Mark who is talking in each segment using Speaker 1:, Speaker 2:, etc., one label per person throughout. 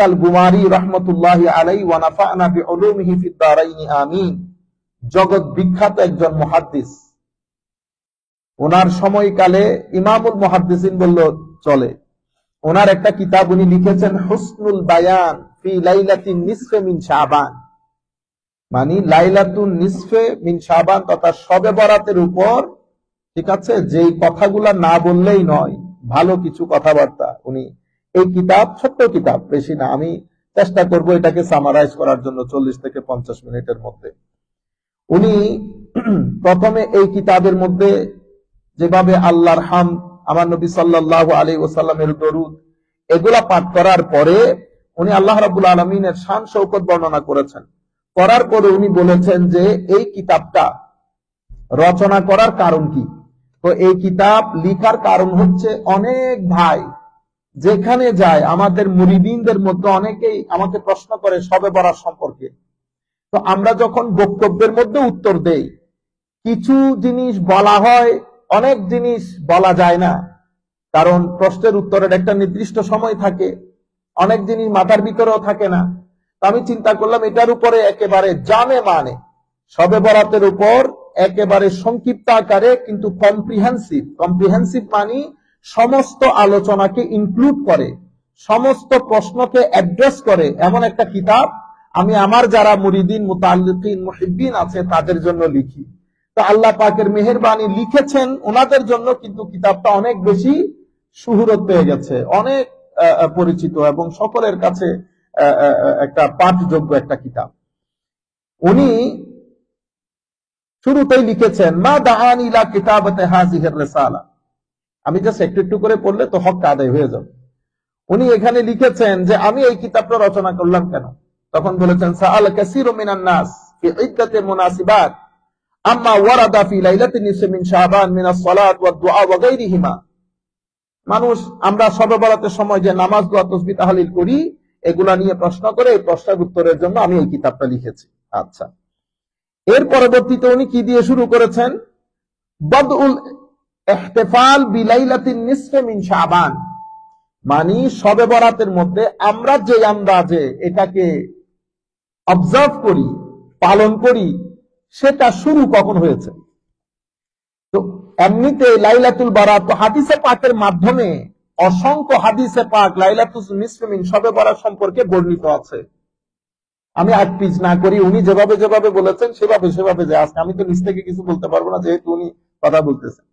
Speaker 1: আল গুমারি রাহমাতুল্লাহি আলাইহি ওয়া নাফা'না বিউলুমিহি ফিদ দারাইনি আমিন। জগৎ বিখ্যাত একজন মুহাদ্দিস। ওনার সময়কালে ইমামুল মুহাদ্দিসিন বলল চলে। ওনার একটা কিতাব উনি লিখেছেন হুসনুল বায়ান ফি লাইলাতিন নিসফে মিন শাবান, মানে লাইলাতুন নিসফে মিন শাবান তথা শবে বরাতের উপর, ঠিক আছে, যেই কথাগুলা না বললেই নয়, ভালো কিছু কথাবার্তা। উনি এই কিতাব, ছোট্ট কিতাব, বেশি না, আমি চেষ্টা করব এটাকে সামারাইজ করার জন্য 40 থেকে 50 মিনিটের মধ্যে। উনি প্রথমে এই কিতাবের মধ্যে যেভাবে আল্লাহর হামদ, আমার নবী সাল্লাল্লাহু আলাইহি ওয়াসাল্লামের দরুদ, এগুলা পাঠ করার পরে উনি আল্লাহ রাব্বুল আলামিনের শান শৌকত বর্ণনা করেছেন। করার পরে উনি বলেছেন যে এই কিতাবটা রচনা করার কারণ কি। তো এই কিতাব লিখার কারণ হচ্ছে, অনেক ভাই যেখানে যায়, আমাদের মুরিদিনদের মধ্যে অনেকেই আমাকে প্রশ্ন করে শবে বরাত সম্পর্কে। তো আমরা যখন বক্তব্যের মধ্যে উত্তর দেই, কিছু জিনিস বলা হয়, অনেক জিনিস বলা যায় না, কারণ প্রশ্নের উত্তরের একটা নির্দিষ্ট সময় থাকে, অনেক জিনিস মাথার ভিতরেও থাকে না। তো আমি চিন্তা করলাম এটার উপরে একেবারে জামে মানে শবে বরাতের উপর একেবারে সংক্ষিপ্ত আকারে কিন্তু কম্প্রিহেন্সিভ মানে সমস্ত আলোচনাকে ইনক্লুড করে, সমস্ত প্রশ্নকে অ্যাড্রেস করে এমন একটা কিতাব আমি আমার যারা মুরিদিন, মুতাআল্লিকিন, মুহিব্বিন আছে তাদের জন্য লিখি। তো আল্লাহ পাকের মেহেরবানি লিখেছেন ওনাদের জন্য, কিন্তু কিতাবটা অনেক বেশি শুহুরত পেয়ে গেছে, অনেক পরিচিত এবং সকলের কাছে একটা পাঠযোগ্য একটা কিতাব। উনি শুরুতেই লিখেছেন মা দাআনি ইলা কিতাবাতি হাযিহির রিসালা। আমি জাস্ট একটু করে পড়লে তো হক আদায় হয়ে যাবে। উনি এখানে লিখেছেন যে আমি এই কিতাবটা রচনা করলাম কেন। তখন বলেছেন সাআল কাসীরু মিনান নাস ফি ইদ্দাতি মুনাসিবাত আম্মা ওয়ারাদা ফি লাইলাতিন নিসফি মিন শাবান মিনাস সালাত ওয়াদ দুআ ওয়া গায়রিহিমা। মানুষ আমরা শবে বরাতের সময় যে নামাজ, দোয়া, তাসবিহ, তাহলিল করি, এগুলা নিয়ে প্রশ্ন করে, এই প্রশ্নের উত্তরের জন্য আমি এই কিতাবটা লিখেছি। আচ্ছা, এর পরবর্তীতে উনি কি দিয়ে শুরু করেছেন, বাদউল ইহতিফাল বিলাইলাতিন নিসফি মিন শাবান, মানে শবে বরাতের মধ্যে আমরা যে আন্দাজে এটাকে অবজার্ভ করি, পালন করি, সেটা শুরু কখন হয়েছে। তো এমনিতে লাইলাতুল বারাত হাদিসে পাকের মাধ্যমে অসংখ্য হাদিসে পাক লাইলাতুল নিসফি মিন শবে বরাত সম্পর্কে বর্ণিত আছে। আমি আগ পিছ না করি, উনি যেভাবে যেভাবে বলেছেন সেভাবে যে আজকে আমি তো নিজ থেকে কিছু বলতে পারবো না, যেহেতু উনি কথা বলতেছেন।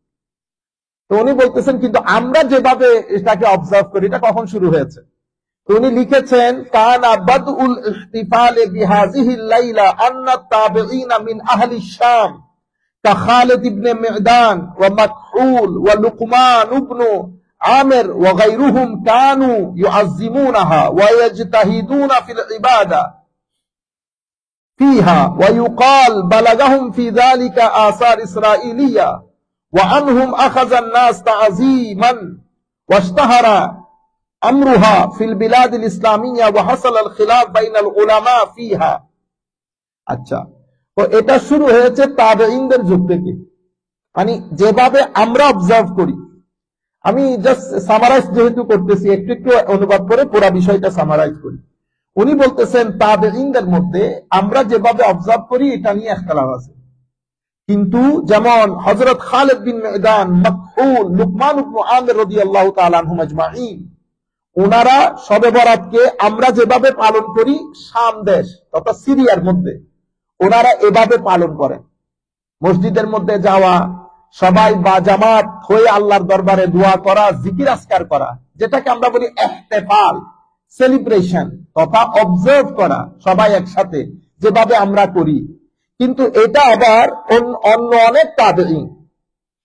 Speaker 1: তো উনি বলতেছেন কিন্তু আমরা যেভাবে এটাকে অবজার্ভ করি, এটা কখন শুরু হয়েছে। তো উনি লিখেছেন কানা বাদউল ইহতিফাল বিহাযিহিল লাইলা আন্না তাবিঈনা মিন আহলি শাম কা খালিদ ইবনে মি'দান ওয়া মাকহুল ওয়া লুকমান ইবনে আমির ওয়া গায়রুহুম কানু ইউআযযিমুনাহা ওয়া ইয়াজতাহিদুনা ফিল ইবাদা فيها ويقال بلغهم في ذلك آثار إسرائيلية وعنهم أخذ الناس تعظيما واشتهر أمرها في البلاد الإسلامية وحصل الخلاف بين العلماء فيها। আচ্ছা, তো এটা শুরু হয়েছে তাবেঈনদের যুগ থেকে, মানে যেভাবে আমরা অবজার্ভ করি। আমি জাস্ট সামারাইজ যেহেতু করতেছি, একটু অনুবাদ করে পুরো বিষয়টা সামারাইজ করি। উনি বলতেছেন তাবেঈনদের মধ্যে আমরা যেভাবে অবজার্ভ করি এটা নিয়ে ইখতিলাফ আছে, কিন্তু যেমন হযরত খালিদ বিন মি'দান, মাকহুল, লুকমান ইবনে আমির রাদিয়াল্লাহু তাআলা আনহুম আজমাইন, ওনারা শবে বরাতকে আমরা যেভাবে পালন করি, শাম দেশ তথা সিরিয়ার মধ্যে ওনারা এভাবে পালন করেন। মসজিদের মধ্যে যাওয়া, সবাই বা জামাত হয়ে আল্লাহর দরবারে দোয়া করা, জিকির আজকার করা, যেটাকে আমরা বলি ইহতিফাল, সেলিব্রেশন তথা অবজার্ভ করা সবাই একসাথে, যেভাবে আমরা করি। কিন্তু এটা আবার অন্য অনেক তাবেঈন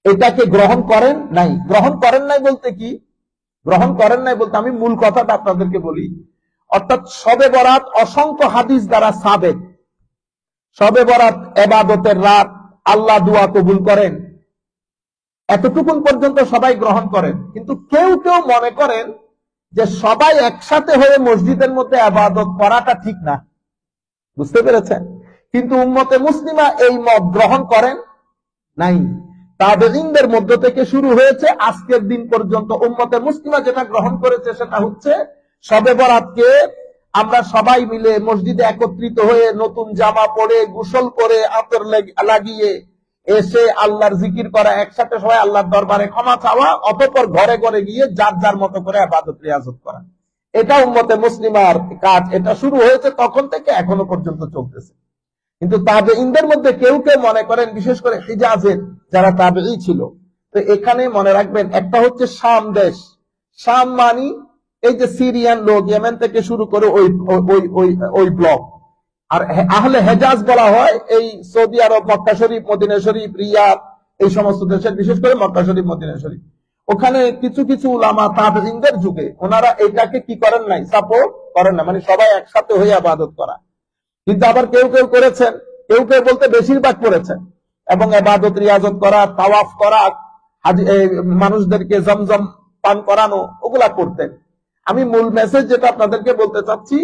Speaker 1: এটাকে গ্রহণ করেন নাই। গ্রহণ করেন নাই বলতে কি, গ্রহণ করেন নাই বলতে আমি মূল কথাটা আপনাদেরকে বলি। অর্থাৎ শবে বরাত অসংখ্য হাদিস দ্বারা সাবেত, শবে বরাত ইবাদতের রাত, আল্লাহ দোয়া কবুল করেন, এতটুকুন পর্যন্ত সবাই গ্রহণ করেন। কিন্তু কেউ কেউ মনে করেন যে সবাই একসাথে হয়ে মসজিদের মধ্যে ইবাদত করাটা ঠিক না, বুঝতে পেরেছেন। কিন্তু উম্মতে মুসলিমা এই মত গ্রহণ করেন নাই। তাবেঈনদের মধ্য থেকে শুরু হয়েছে, আজকের দিন পর্যন্ত উম্মতে মুসলিমা যেটা গ্রহণ করেছে সেটা হচ্ছে শবে বরাতকে আমরা সবাই মিলে মসজিদে একত্রিত হয়ে নতুন জামা পরে গোসল করে আতর লাগিয়ে এসে আল্লাহর জিকির করা, একসাথে সবাই আল্লাহর দরবারে ক্ষমা চাওয়া, অতঃপর ঘরে ঘরে গিয়ে যার যার মতো করে ইবাদত রিয়াজত করা, এটা উম্মতে মুসলিমার কাজ। এটা শুরু হয়েছে তখন থেকে এখনো পর্যন্ত চলতেছে। কিন্তু তাবেঈনদের মধ্যে কেউ কেউ মনে করেন, বিশেষ করে হিজাজের যারা তাবেঈ ছিল, তো এখানে মনে রাখবেন, একটা হচ্ছে শাম দেশ, শাম মানি এই যে সিরিয়ান লোক, ইয়েমেন থেকে শুরু করে ওই ব্লক, আর আহলে হেজাজ বলা হয় এই সৌদি আরব, মক্কা শরীফ, মদিনা শরীফ, রিয়াদ, এই সমস্ত দেশের, বিশেষ করে মক্কা শরীফ, মদিনা শরীফ। ওখানে কিছু কিছু উলামা তাবেঈনদের যুগে ওনারা এটাকে কি করেন নাই, সাপোর্ট করেন না, মানে সবাই একসাথে হয়ে ইবাদত করা। কিন্তু আবার কেউ কেউ করেছেন, কেউ কেউ বলতে বেশিরভাগ করেছেন, এবং ইবাদত রিয়াজত করা, তাওয়াফ করা, মানুষদেরকে জমজম পান করানো, ওগুলা করতেন। আমি মূল মেসেজ যেটা আপনাদেরকে বলতে চাচ্ছি,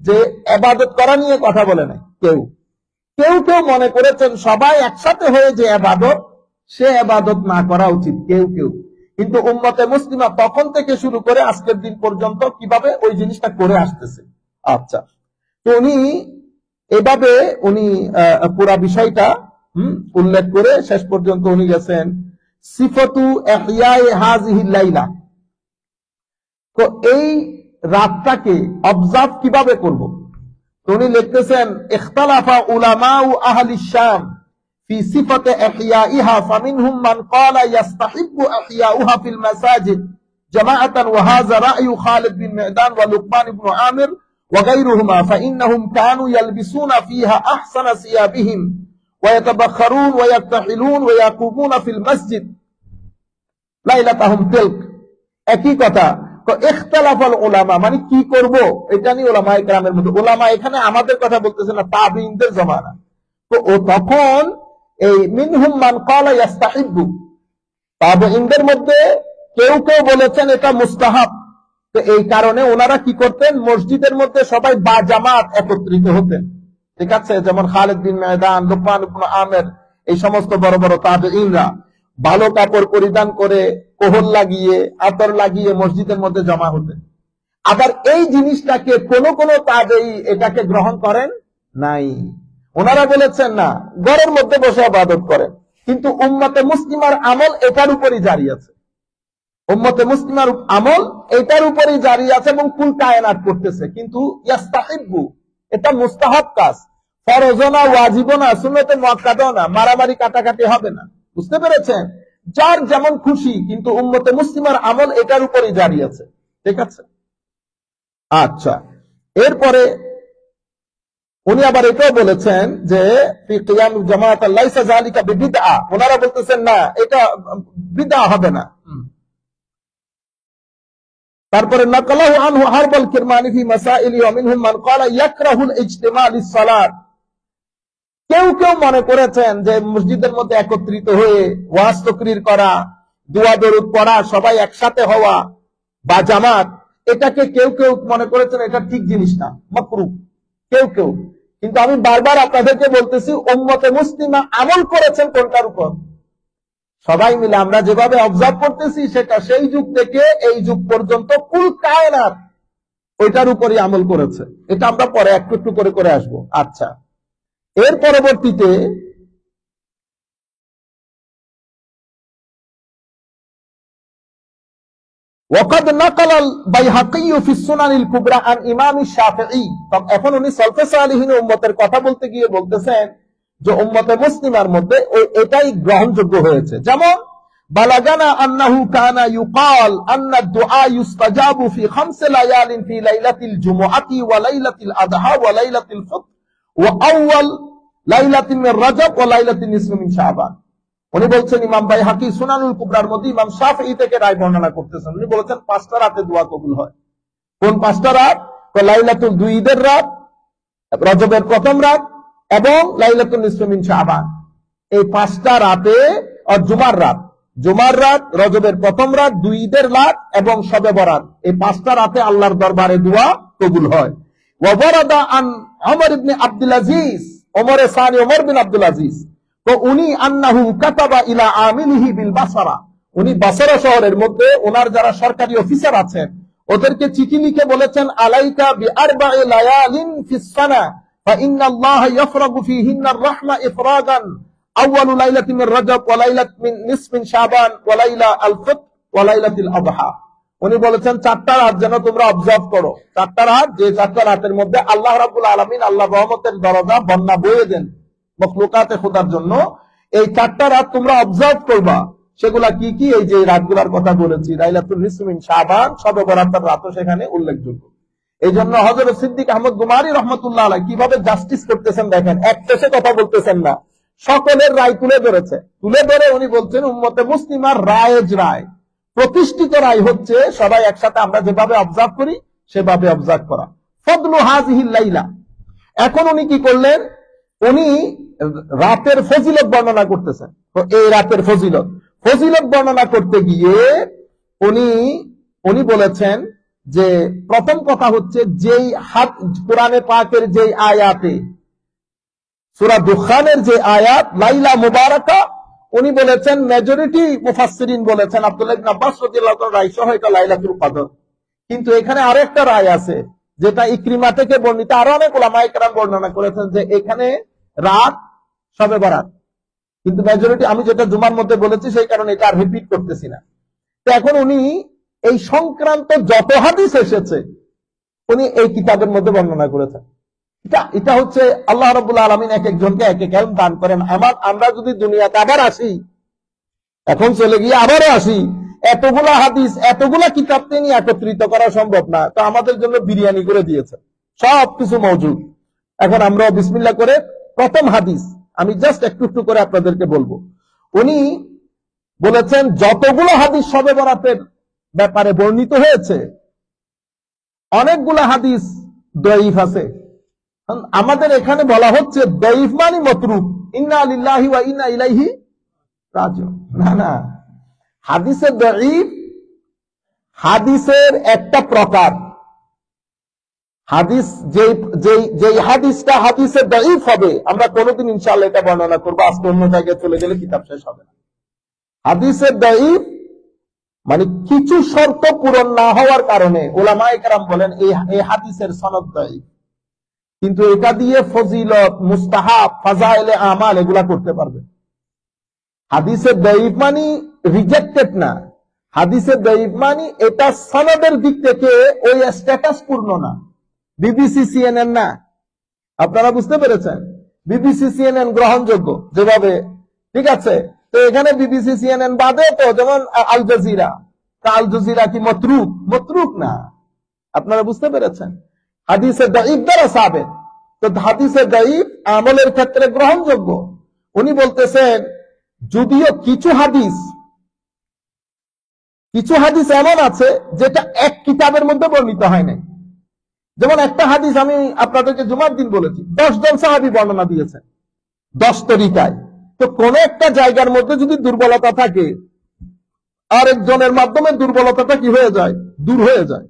Speaker 1: যে ইবাদত করা নিয়ে কথা বলে নাই কেউ। কেউ কেউ মনে করেছেন সবাই একসাথে হয়ে যে ইবাদত, সে ইবাদত না করা উচিত, কেউ কেউ। কিন্তু উম্মতে মুসলিমা তখন থেকে শুরু করে আজকের দিন পর্যন্ত কিভাবে ওই জিনিসটা করে আসতেছে। আচ্ছা, তো উনি এভাবে পুরা বিষয়টা উল্লেখ করে শেষ পর্যন্ত উনি গেছেন সিফাতু ইহইয়ায়ে হাযিহিল লাইলা। তো এই রাতটাকে অবজার্ভ কিভাবে করব, তো উনি লিখতেছেন, ইখতালাফা উলামাউ আহলি শাম ফি সিফাতি ইহইয়াইহা, ফামিনহুম মান ক্বালা ইস্তাহিব্বু ইহইয়াউহা ফিল মাসাজিদ জামাআতান, ওয়া হাযা রা'য়ু খালিদ বিন মি'দান ওয়া লুকমান ইবনে আমির ওয়া গায়রুহুমা, ফাইন্নাহুম কানু ইয়ালবিসুনা ফিহা আহসানা সিয়াবিহিম ওয়া ইয়াতাবাখখারুন ওয়া ইয়াক্তাহিলুন ওয়া ইয়াকুমুনা ফিল মাসজিদ লাইলাতাহুম তিলক। একই কথা, ইখতিলাফাল উলামা মানে কি করব, এটা নিয়ে উলামায়ে কেরামের মধ্যে, উলামা এখানে আমাদের কথা বলতেছে না, তাবেঈনদের জামানা। তো ও তখন এই মিনহুম মান ক্বালা ইস্তাহিব্বু, তাবেঈনদের মধ্যে কেউ কেউ বলেছেন এটা মুস্তাহাব। তো এই কারণে ওনারা কি করতেন, মসজিদের মধ্যে সবাই বা জামাত একত্রিত হতেন। ঠিক আছে, যেমন খালিদ বিন মি'দান, লুকমান ইবনে আমির, এই সমস্ত বড় বড় তাবেঈনরা ভালো কাপড় পরিধান করে, কোহল লাগিয়ে, আতর লাগিয়ে মসজিদের মধ্যে জমা হতেন। আবার এই জিনিসটাকে কোন কোন তাবেঈ এটাকে গ্রহণ করেন নাই, ওনারা বলেছেন না, ঘরের মধ্যে বসে ইবাদত করেন। কিন্তু উম্মতে মুসলিমার আমল এটার উপরই জারি আছে, উম্মতে মুসলিমার আমল এটার উপরই জারি আছে এবং কুল কায়নাত করতেছে। কিন্তু ইস্তাহিব্বু এটা মুস্তাহাব কাজ, ফরজও না, ওয়াজিবও না, সুন্নতে মুআক্কাদাও না, মারামারি কাটাকাটি হবে না। বুঝতে পেরেছেন, যার যেমন খুশি, কিন্তু উম্মতে মুসলিমার আমল এটার উপরই জারি আছে। ঠিক আছে, আচ্ছা। এরপরে উনি আবার এটাও বলেছেন যে ফি কিয়াম জামাআত লাইসা যালিকা বিবিদআ, ওনারা বলতেছেন না, এটা বিদআ হবে না। তারপরে নাকালাহু আনহু হারবাল কিরমানি ফি মাসাইলি ওয়া মিনহুম মান ক্বালা ইয়াকরাহুল ইজতিমা লিস-সালাত। কেউ কেউ মনে করেছেন যে মসজিদের মধ্যে একত্রিত হয়ে ওয়াজ তাকরীর করা, দোয়া দরুদ পড়া, সবাই একসাথে হওয়া বা জামাত, এটাকে কেউ কেউ মনে করেছেন এটা ঠিক জিনিস না, মাকরুহ কেউ কেউ। কিন্তু আমি বারবার আপনাদেরকে বলতেছি, উম্মতে মুসলিমা আমল করেছেন কোনটার উপর, সবাই মিলে আমরা যেভাবে অবজার্ভ করতেছি সেটা সেই যুগ থেকে এই যুগ পর্যন্ত কুল কায়নাত ওইটার উপরই আমল করেছে। এটা আমরা পরে একটু একটু করে করে আসবো। আচ্ছা, এর পরবর্তীতে ওয়াকাদ নাকালাল বাইহাকী ফি সুনানিল কুবরা আন ইমাম শাফিঈ। এখন উনি সালফে সালিহিন উম্মতের কথা বলতে গিয়ে বলতেছেন যে উম্মতে মুসলিমার মধ্যে এটাই গ্রহণযোগ্য হয়েছে। যেমন বালাগানা আন্নাহু কানা ইউকাল আন্না দুআ ইউস্তাজাবু ফি খামসি লায়ালিন ফি লাইলাতিল জুমআতি ওয়া লাইলাতিল আদহা ওয়া লাইলাতিল ফিতর ওয়া আউয়াল লাইলাতিন মিন রাজব ওয়া লাইলাতিন নিসফি মিন শাবান। উনি বলছেন, ইমাম বাইহাকী সুনানুল কুবরার মধ্যে ইমাম শাফিঈ থেকে রায় বর্ণনা করতেছেন। উনি বলেছেন 5টা রাতে দোয়া কবুল হয়। কোন 5টা রাত? লাইলাতুল 2 ঈদের রাত, রজবের প্রথম রাত এবং লাইলাতুল নিসফি মিন শাবান। এই 5টা রাতে, আর জুমার রাত, রজবের প্রথম রাত, 2 ঈদের রাত এবং শবে বরাত, এই 5টা রাতে আল্লাহর দরবারে দোয়া কবুল হয়। ওয়া ওয়ারাদা আন ওমর ইবনে আব্দুল আজিজ, ওমর বিন আব্দুল আজিজ, তো উনি আন্নাহু কাতাবা ইলা আমিলিহি বিল বাসরা, উনি বাসরা শহরের মধ্যে ওনার যারা সরকারি অফিসার আছেন ওদেরকে চিঠি লিখে বলেছেন আলাইকা বিআরবা'i লায়ালিন ফিস সানা ফাইন্নাল্লাহা ইয়াফরাগু ফীহিন্না আর-রাহমা ইফরাগান আউয়ালু লাইলাতিন মিন রাজাব ওয়া লাইলাতুন মিন নিসফিন শাবান ওয়া লাইলা আল-ফিত্র ওয়া লাইলাতুল আযহা। উনি বলেছেন 4টা রাত যেন তোমরা অবজার্ভ করো, 4টা রাত, যে 4টা রাতের মধ্যে আল্লাহ রাব্বুল আলামিন আল্লাহ রহমতের দরজা বন্যা বয়ে দেন মখলুকাতে খোদার জন্য। এই 4টা রাত তোমরা অবজার্ভ করবা। সেগুলা কি কি? এই যে রাতগুলোর কথা বলেছি, লাইলাতুল নিসফ মিন শাবান, শবে বরাতের রাতও সেখানে উল্লেখযোগ্য। এই জন্য হযরত সিদ্দিক আহমদ গুমারি রহমাতুল্লাহ আলাইহি কিভাবে জাস্টিস করতেছেন দেখেন, এক পেশে কথা বলতেছেন না, সকলের রায় তুলে ধরেছে। তুলে ধরে উনি বলছেন উম্মতে মুসলিমার রায়েজ রায়, প্রতিষ্ঠিত রায় হচ্ছে সবাই একসাথে আমরা যেভাবে অবজার্ভ করি সেভাবে অবজার্ভ করা। ফদলু হাযিহিল লাইলা। এখন উনি কি করলেন? উনি রাতের ফজিলত বর্ণনা করতেছেন। তো এই রাতের ফজিলত বর্ণনা করতে গিয়ে উনি বলেছেন যে প্রথম কথা হচ্ছে যেই কোরআনে পাকের যেই আয়াতে, সূরা দুখানের যে আয়াত লাইলা মুবারাকা, উনি বলেছেন মেজরিটি মুফাসসিরিন বলেছেন আব্দুল্লাহ ইবনে আব্বাস রাদিয়াল্লাহু তাআলা রায় সহ এটা লাইলাতুল কদর। কিন্তু এখানে আরেকটা রায় আছে যেটা ইকরিমা থেকে বর্ণিত, আরো অনেক উলামায়ে কেরাম বর্ণনা করেছেন যে এখানে রাত শবে বরাত। কিন্তু মেজরিটি আমি যেটা জুমার মধ্যে বলেছি সেই কারণে এটা আর রিপিট করতেছি না। তো এখন উনি এই সংক্রান্ত যত হাদিস এসেছে উনি এই কিতাবের মধ্যে বর্ণনা করেছেন। এটা হচ্ছে আল্লাহ রাব্বুল আলামিন এক একজনকে এক এক ইলম দান করেন। আমরা যদি দুনিয়াতে আবার আসি, এখন চলে গিয়ে আবারও আসি, এতগুলা হাদিস এতগুলা কিতাব তিনি একত্রিত করা সম্ভব না। তো আমাদের জন্য বিরিয়ানি করে দিয়েছে, সবকিছু মওজুদ। এখন আমরা বিসমিল্লাহ করে প্রথম হাদিস আমি জাস্ট একটু একটু করে আপনাদেরকে বলবো। উনি বলেছেন যতগুলো হাদিস শবে বরাতের ব্যাপারে বর্ণিত হয়েছে অনেকগুলো হাদিস দঈফ আছে। আমাদের এখানে বলা হচ্ছে দঈফ মানে মাতরুক, ইন্না লিল্লাহি ওয়া ইন্না ইলাইহি রাজিউন। না, হাদিসে দঈফ হাদিসের একটা প্রকার। হাদিস যেই হাদিসটা হাদিসে দঈফ হবে আমরা কোনোদিন ইনশাআল্লাহ এটা বর্ণনা করবো, আজকে অন্য জায়গায় চলে গেলে কিতাব শেষ হবে না। হাদিসে দঈফ মানে কিছু শর্ত পূরণ না হওয়ার কারণে উলামায়ে কেরাম বলেন এই হাদিসের সনদ দঈফ, কিন্তু এটা দিয়ে ফজিলত, মুস্তাহাব, ফাজাইলে আমাল এগুলা করতে পারবে। হাদিসে দঈফ মানে রিজেক্টেড না, হাদিসে দঈফ মানে এটা সনদের দিক থেকে ওই স্ট্যাটাস পূর্ণ না, বিবিসি সিএনএন না। আপনারা বুঝতে পেরেছেন? বিবিসি সিএনএন গ্রহণযোগ্য যেভাবে, ঠিক আছে। তো এখানে বিবিসি সিএনএন বাদে তো যেমন আল জাজিরা, আল জাজিরা কি মতরুক না? আপনারা বুঝতে পেরেছেন? হাদিসে দঈফ দ্বারা সাবেত। তো হাদিসে দঈফ আমলের ক্ষেত্রে গ্রহণযোগ্য। উনি বলতেছেন যদিও কিছু হাদিস এমন আছে যেটা এক কিতাবের মধ্যে বর্ণিত হয় না। যেমন একটা হাদিস আমি আপনাদেরকে জুমার দিন বলেছি, 10 জন সাহাবী বর্ণনা দিয়েছেন 10 তরিকায়। তো কোন একটা জায়গার মধ্যে যদি দুর্বলতা থাকে আরেকজনের মাধ্যমে দুর্বলতাটা কি হয়ে যায়? দূর হয়ে যায়।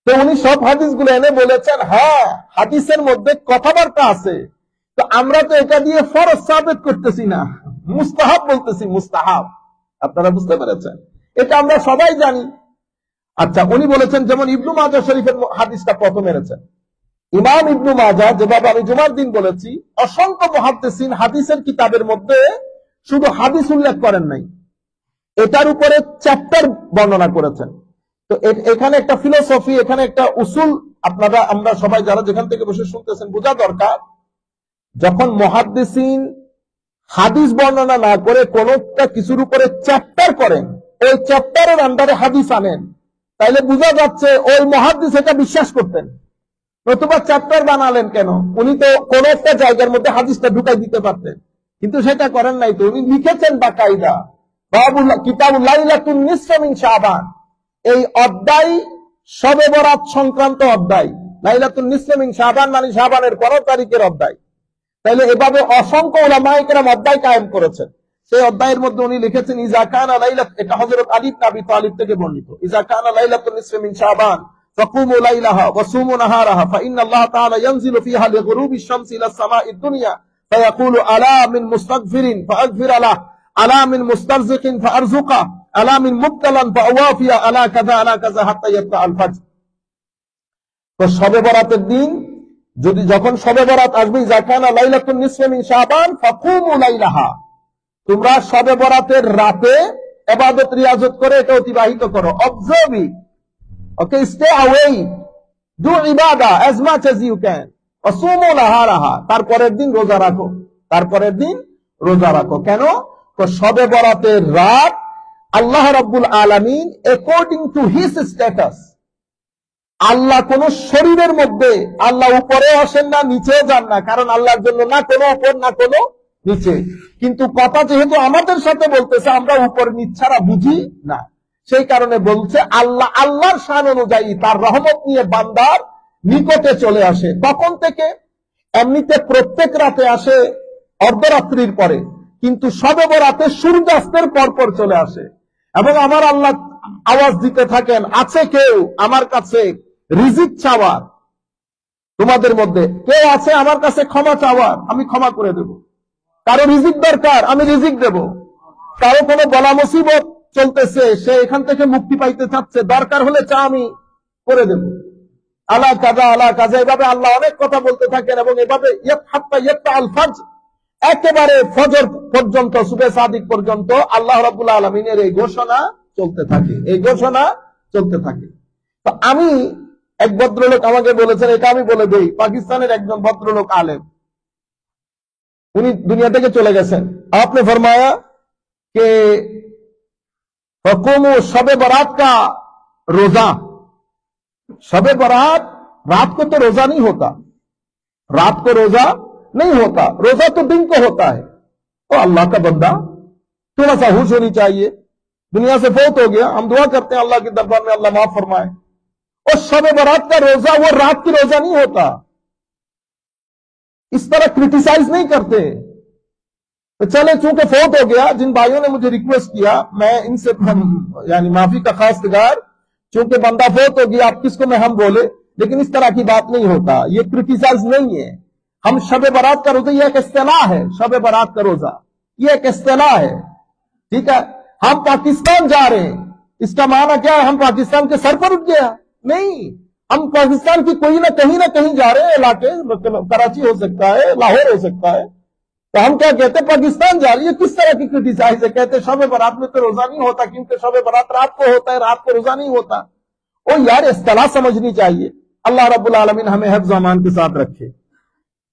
Speaker 1: তো উনি সব হাদিসগুলো এনে বলেছেন হ্যাঁ হাদিসের মধ্যে কথাবার্তা আছে, তো আমরা তো এটা দিয়ে ফরজ সাবেত করতেছি না, মুস্তাহাব বলতেছি, মুস্তাহাব। আপনারা বুঝতে পেরেছেন? এটা আমরা সবাই জানি। আচ্ছা, উনি বলেছেন যেমন ইবনু মাজাহ শরীফের হাদিসটা প্রথম এনেছেন। ইমাম ইবনু মাজাহ, যেভাবে আমি জুমার দিন বলেছি, অসংখ্য মুহাদ্দিসিন হাদিসের কিতাবের মধ্যে শুধু হাদিস উল্লেখ করেন নাই, এটার উপরে চ্যাপ্টার বর্ণনা করেছেন। তো এখানে একটা ফিলোসফি, এখানে একটা উসুল আমরা সবাই যারা যেখান থেকে বসে শুনতেছেন বোঝা দরকার। যখন মুহাদ্দিসিন হাদিস বর্ণনা না করে কোন একটা কিছুর উপরে চ্যাপ্টার করেন, ওই চ্যাপ্টারের আন্ডারে হাদিস আনেন, তাইলে বোঝা যাচ্ছে ওই মুহাদ্দিস এটা বিশ্বাস করতেন। নতুবা চ্যাপ্টার বানালেন কেন? উনি তো কোন একটা জায়গার মধ্যে হাদিসটা ঢুকাই দিতে পারতেন, কিন্তু সেটা করেন নাই। তো উনি লিখেছেন বাকায়দা বাবুল কিতাবুল লাইলাতুন নিসফ মিন শাবান, এই অধ্যায় শবে বরাত সংক্রান্ত অধ্যায়। লাইলাতুন নিসফ মিন শাবান মানে শাবানের 15 তারিখের অধ্যায়। তাইলে এভাবে অসংখ্য উলামায়ে কেরাম অধ্যায় কায়েম করেছেন। সেই অধ্যায়ের মধ্যে উনি লিখেছেন ইজা কানা লাইলাত, এটা হযরত আলী ইবনে আবি তালিব থেকে বর্ণিত, ইজা কানা লাইলাতুন নিসফ মিন শাবান ফাকুমু লাইলাহা ওয়া সুমু নাহারাহা ফাইন্নাল্লাহা তাআলা ইয়ানজিলু ফিহা লিগুরুবিশ শামসি ইলা সামাঈদ দুনিয়া ফায়াকুলু আলা মিন মুস্তাগফিরিন ফাআগফির আলাহ, আলা মিন মুস্তারজিকিন ফাআরযুকা, আলা মিন মুবতালান ফাওয়াফিয়া আলা কাযা হাত্তা ইয়াতলা আল ফাজর। তো শবে বরাতের দিন যখন শবে বরাত আসবে, যাকানা লাইলাতুন নিসফি মিন শাবান ফাকুমু লাইলাহা, তোমরা শবে বরাতের রাতে ইবাদত রিয়াজত করে এটা অতিবাহিত করো। Observe it, okay, stay away, do ইবাদা as much as you can, ওয়াসুমু নাহারাহা, তারপরের দিন রোজা রাখো, তারপরের দিন রোজা রাখো। কেন? তো শবে বরাতের রাত আল্লাহ রাব্বুল আলামিন অ্যাকর্ডিং টু হিজ স্ট্যাটাস, আল্লাহ কোন শরীরের মধ্যে, আল্লাহ উপরে আসেন না, নিচে যান না, কারণ আল্লাহর জন্য না কোনো উপর না কোনো নিচে। কিন্তু কথা যেহেতু আমাদের সাথে বলতেছে, আমরা উপর নিচ ছাড়া বুঝি না, সেই কারণে বলছে আল্লাহ আল্লাহর শান অনুযায়ী তার রহমত নিয়ে বান্দার নিকটে চলে আসে। কখন থেকে? এমনিতে প্রত্যেক রাতে আসে অর্ধরাত্রির পরে, কিন্তু শবে বরাতে সূর্যাস্তের পরপর চলে আসে। এবং আমার আল্লাহ আওয়াজ দিতে থাকেন, আছে কেউ আমার কাছে রিজিক চাওয়ার? তোমাদের মধ্যে কেউ আছে আমার কাছে ক্ষমা চাওয়ার? আমি ক্ষমা করে দেব। কারো রিজিক দরকার, আমি রিজিক দেব। কারো কোনো বলা মুসিবত চলতেছে, সে এখান থেকে মুক্তি পাইতে চাচ্ছে, দরকার হলে চা আমি করে দেব। আলা কাজা, এভাবে আল্লাহ অনেক কথা বলতে থাকেন। এবং এভাবে একেবারে ফজর পর্যন্ত, সুবে সাদিক পর্যন্ত আল্লাহ রাব্বুল আলামিনের এই ঘোষণা চলতে থাকে, এই ঘোষণা চলতে থাকে। তো আমি, এক ভদ্রলোক আমাকে বলেছেন, এটা আমি বলে দেই, পাকিস্তানের একজন ভদ্রলোক আলেম, উনি দুনিয়া থেকে চলে গেছেন। আপনি ফরমায়া कि हुकुम शबे बारात का रोजा, शबे बारात रात को तो रोजा नहीं होता, रात को रोजा नहीं होता, रोजा तो दिन को होता है। तो अल्लाह का बंदा, थोड़ा सा होश होनी चाहिए। दुनिया से फौत हो गया, हम दुआ करते हैं अल्लाह के दरबार में अल्लाह माफ फरमाए। और शबे बारात का रोजा वो रात की रोजा नहीं होता। इस तरह क्रिटिसाइज नहीं करते। तो चले, चूंकि फौत हो गया, जिन भाइयों ने मुझे रिक्वेस्ट किया, मैं इनसे यानी माफी का खासगार, चूंकि बंदा फौत हो गया, आप किसको मैं हम बोले, लेकिन इस तरह की बात नहीं होता, ये क्रिटिसाइज नहीं है। हम शबे बारात का रोजा, यह एक इस्तिलाह है, शबे बारात का रोजा यह एक इस्तिलाह है, ठीक है। हम पाकिस्तान जा रहे हैं, इसका माना क्या है? हम पाकिस्तान के सर पर उठ गया? नहीं, हम पाकिस्तान की कोई ना कहीं जा रहे हैं इलाके, कराची हो सकता है, लाहौर हो सकता है, तो हम क्या कहते हैं? पाकिस्तान जा रही है। किस तरह की क्रिटिसाइज है? कहते हैं शबे बारात में तो रोजा नहीं होता, क्योंकि शबे बारात रात को होता है, रात को रोजा नहीं होता। ओ यार, इस्तिलाह समझनी चाहिए। अल्लाह रब्बुल आलमीन हमें हिफ्ज़ अमान के साथ रखे।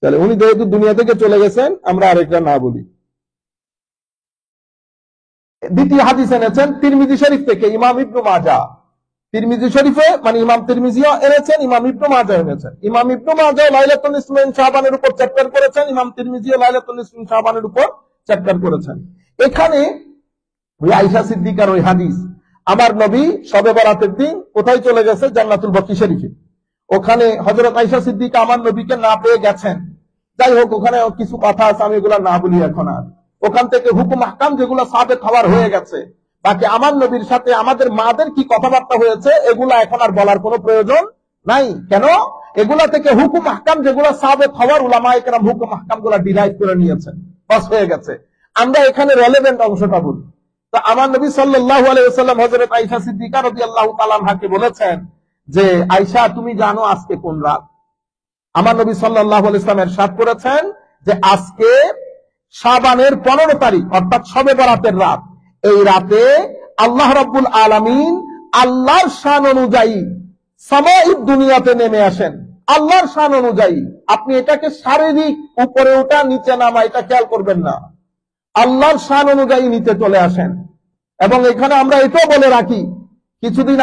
Speaker 1: चले, उन्हीं যেহেতু দুনিয়া থেকে চলে গেছেন, আমরা আরেকটা না বলি। দ্বিতীয় হাদিস এনেছেন তিরমিজি শরীফ থেকে ইমাম ইবনে মাজাহ। তিরমিজি শরীফে মানে ইমাম তিরমিজিও এনেছেন, ইমাম ইবনে মাজাহ এনেছেন। ইমাম ইবনে মাজাহ লাইলাতুল নিসফি মিন শাবানের উপর চ্যাপ্টার করেছেন, ইমাম তিরমিজিও লাইলাতুল নিসফি মিন শাবানের উপর চ্যাপ্টার করেছেন। এখানে ওই আয়েশা সিদ্দিকার ওই হাদিস, আমার নবী শবে বরাতের দিন কোথায় চলে গেছে? জান্নাতুল বাকি শরীফে। ওখানে হযরত আয়েশা সিদ্দিকা আমার নবীকে না পেয়ে গেছেন। যাই হোক, ওখানে কিছু কথা আছে, আমি এগুলা না বলি এখন আর। ওখান থেকে হুকুম আহকাম যেগুলো সাবেত হওয়ার হয়ে গেছে, বাকি আমার নবীর সাথে আমাদের মাদের কি কথাবার্তা হয়েছে, এগুলা এখন আর বলার কোনো প্রয়োজন নাই। কেন? এগুলা থেকে হুকুম আহকাম যেগুলো সাবেত হওয়ার, উলামায়ে কেরাম হুকুম আহকাম গুলা ডিরাইভ করে নিয়েছেন, বাস হয়ে গেছে। আমরা এখানে রেলেভেন্ট অংশটা বলি। তো আমার নবী সাল্লাল্লাহু আলাইহি ওয়াসাল্লাম হযরত আয়েশা সিদ্দিকা রাদিয়াল্লাহু তাআলা আনহাকে বলেছেন যে, আয়েশা তুমি জানো আজকে কোন রাত? আমার নবী সাল্লাল্লাহু আলাইহি ওয়াসাল্লাম ইরশাদ করেছেন যে আজকে শাবানের 15 তারিখ, অর্থাৎ শবে বরাতের রাত। এই রাতে আল্লাহ রাব্বুল আলামিন আল্লাহর শান অনুযায়ী সামাঈদ দুনিয়াতে নেমে আসেন। আল্লাহর শান অনুযায়ী, আপনি এটাকে শারীরিক উপরে ওঠা নিচে নামা এটা খেয়াল করবেন না, আল্লাহর শান অনুযায়ী নিচে চলে আসেন। এবং এখানে আমরা এটাও বলে রাখি, কিছুদিন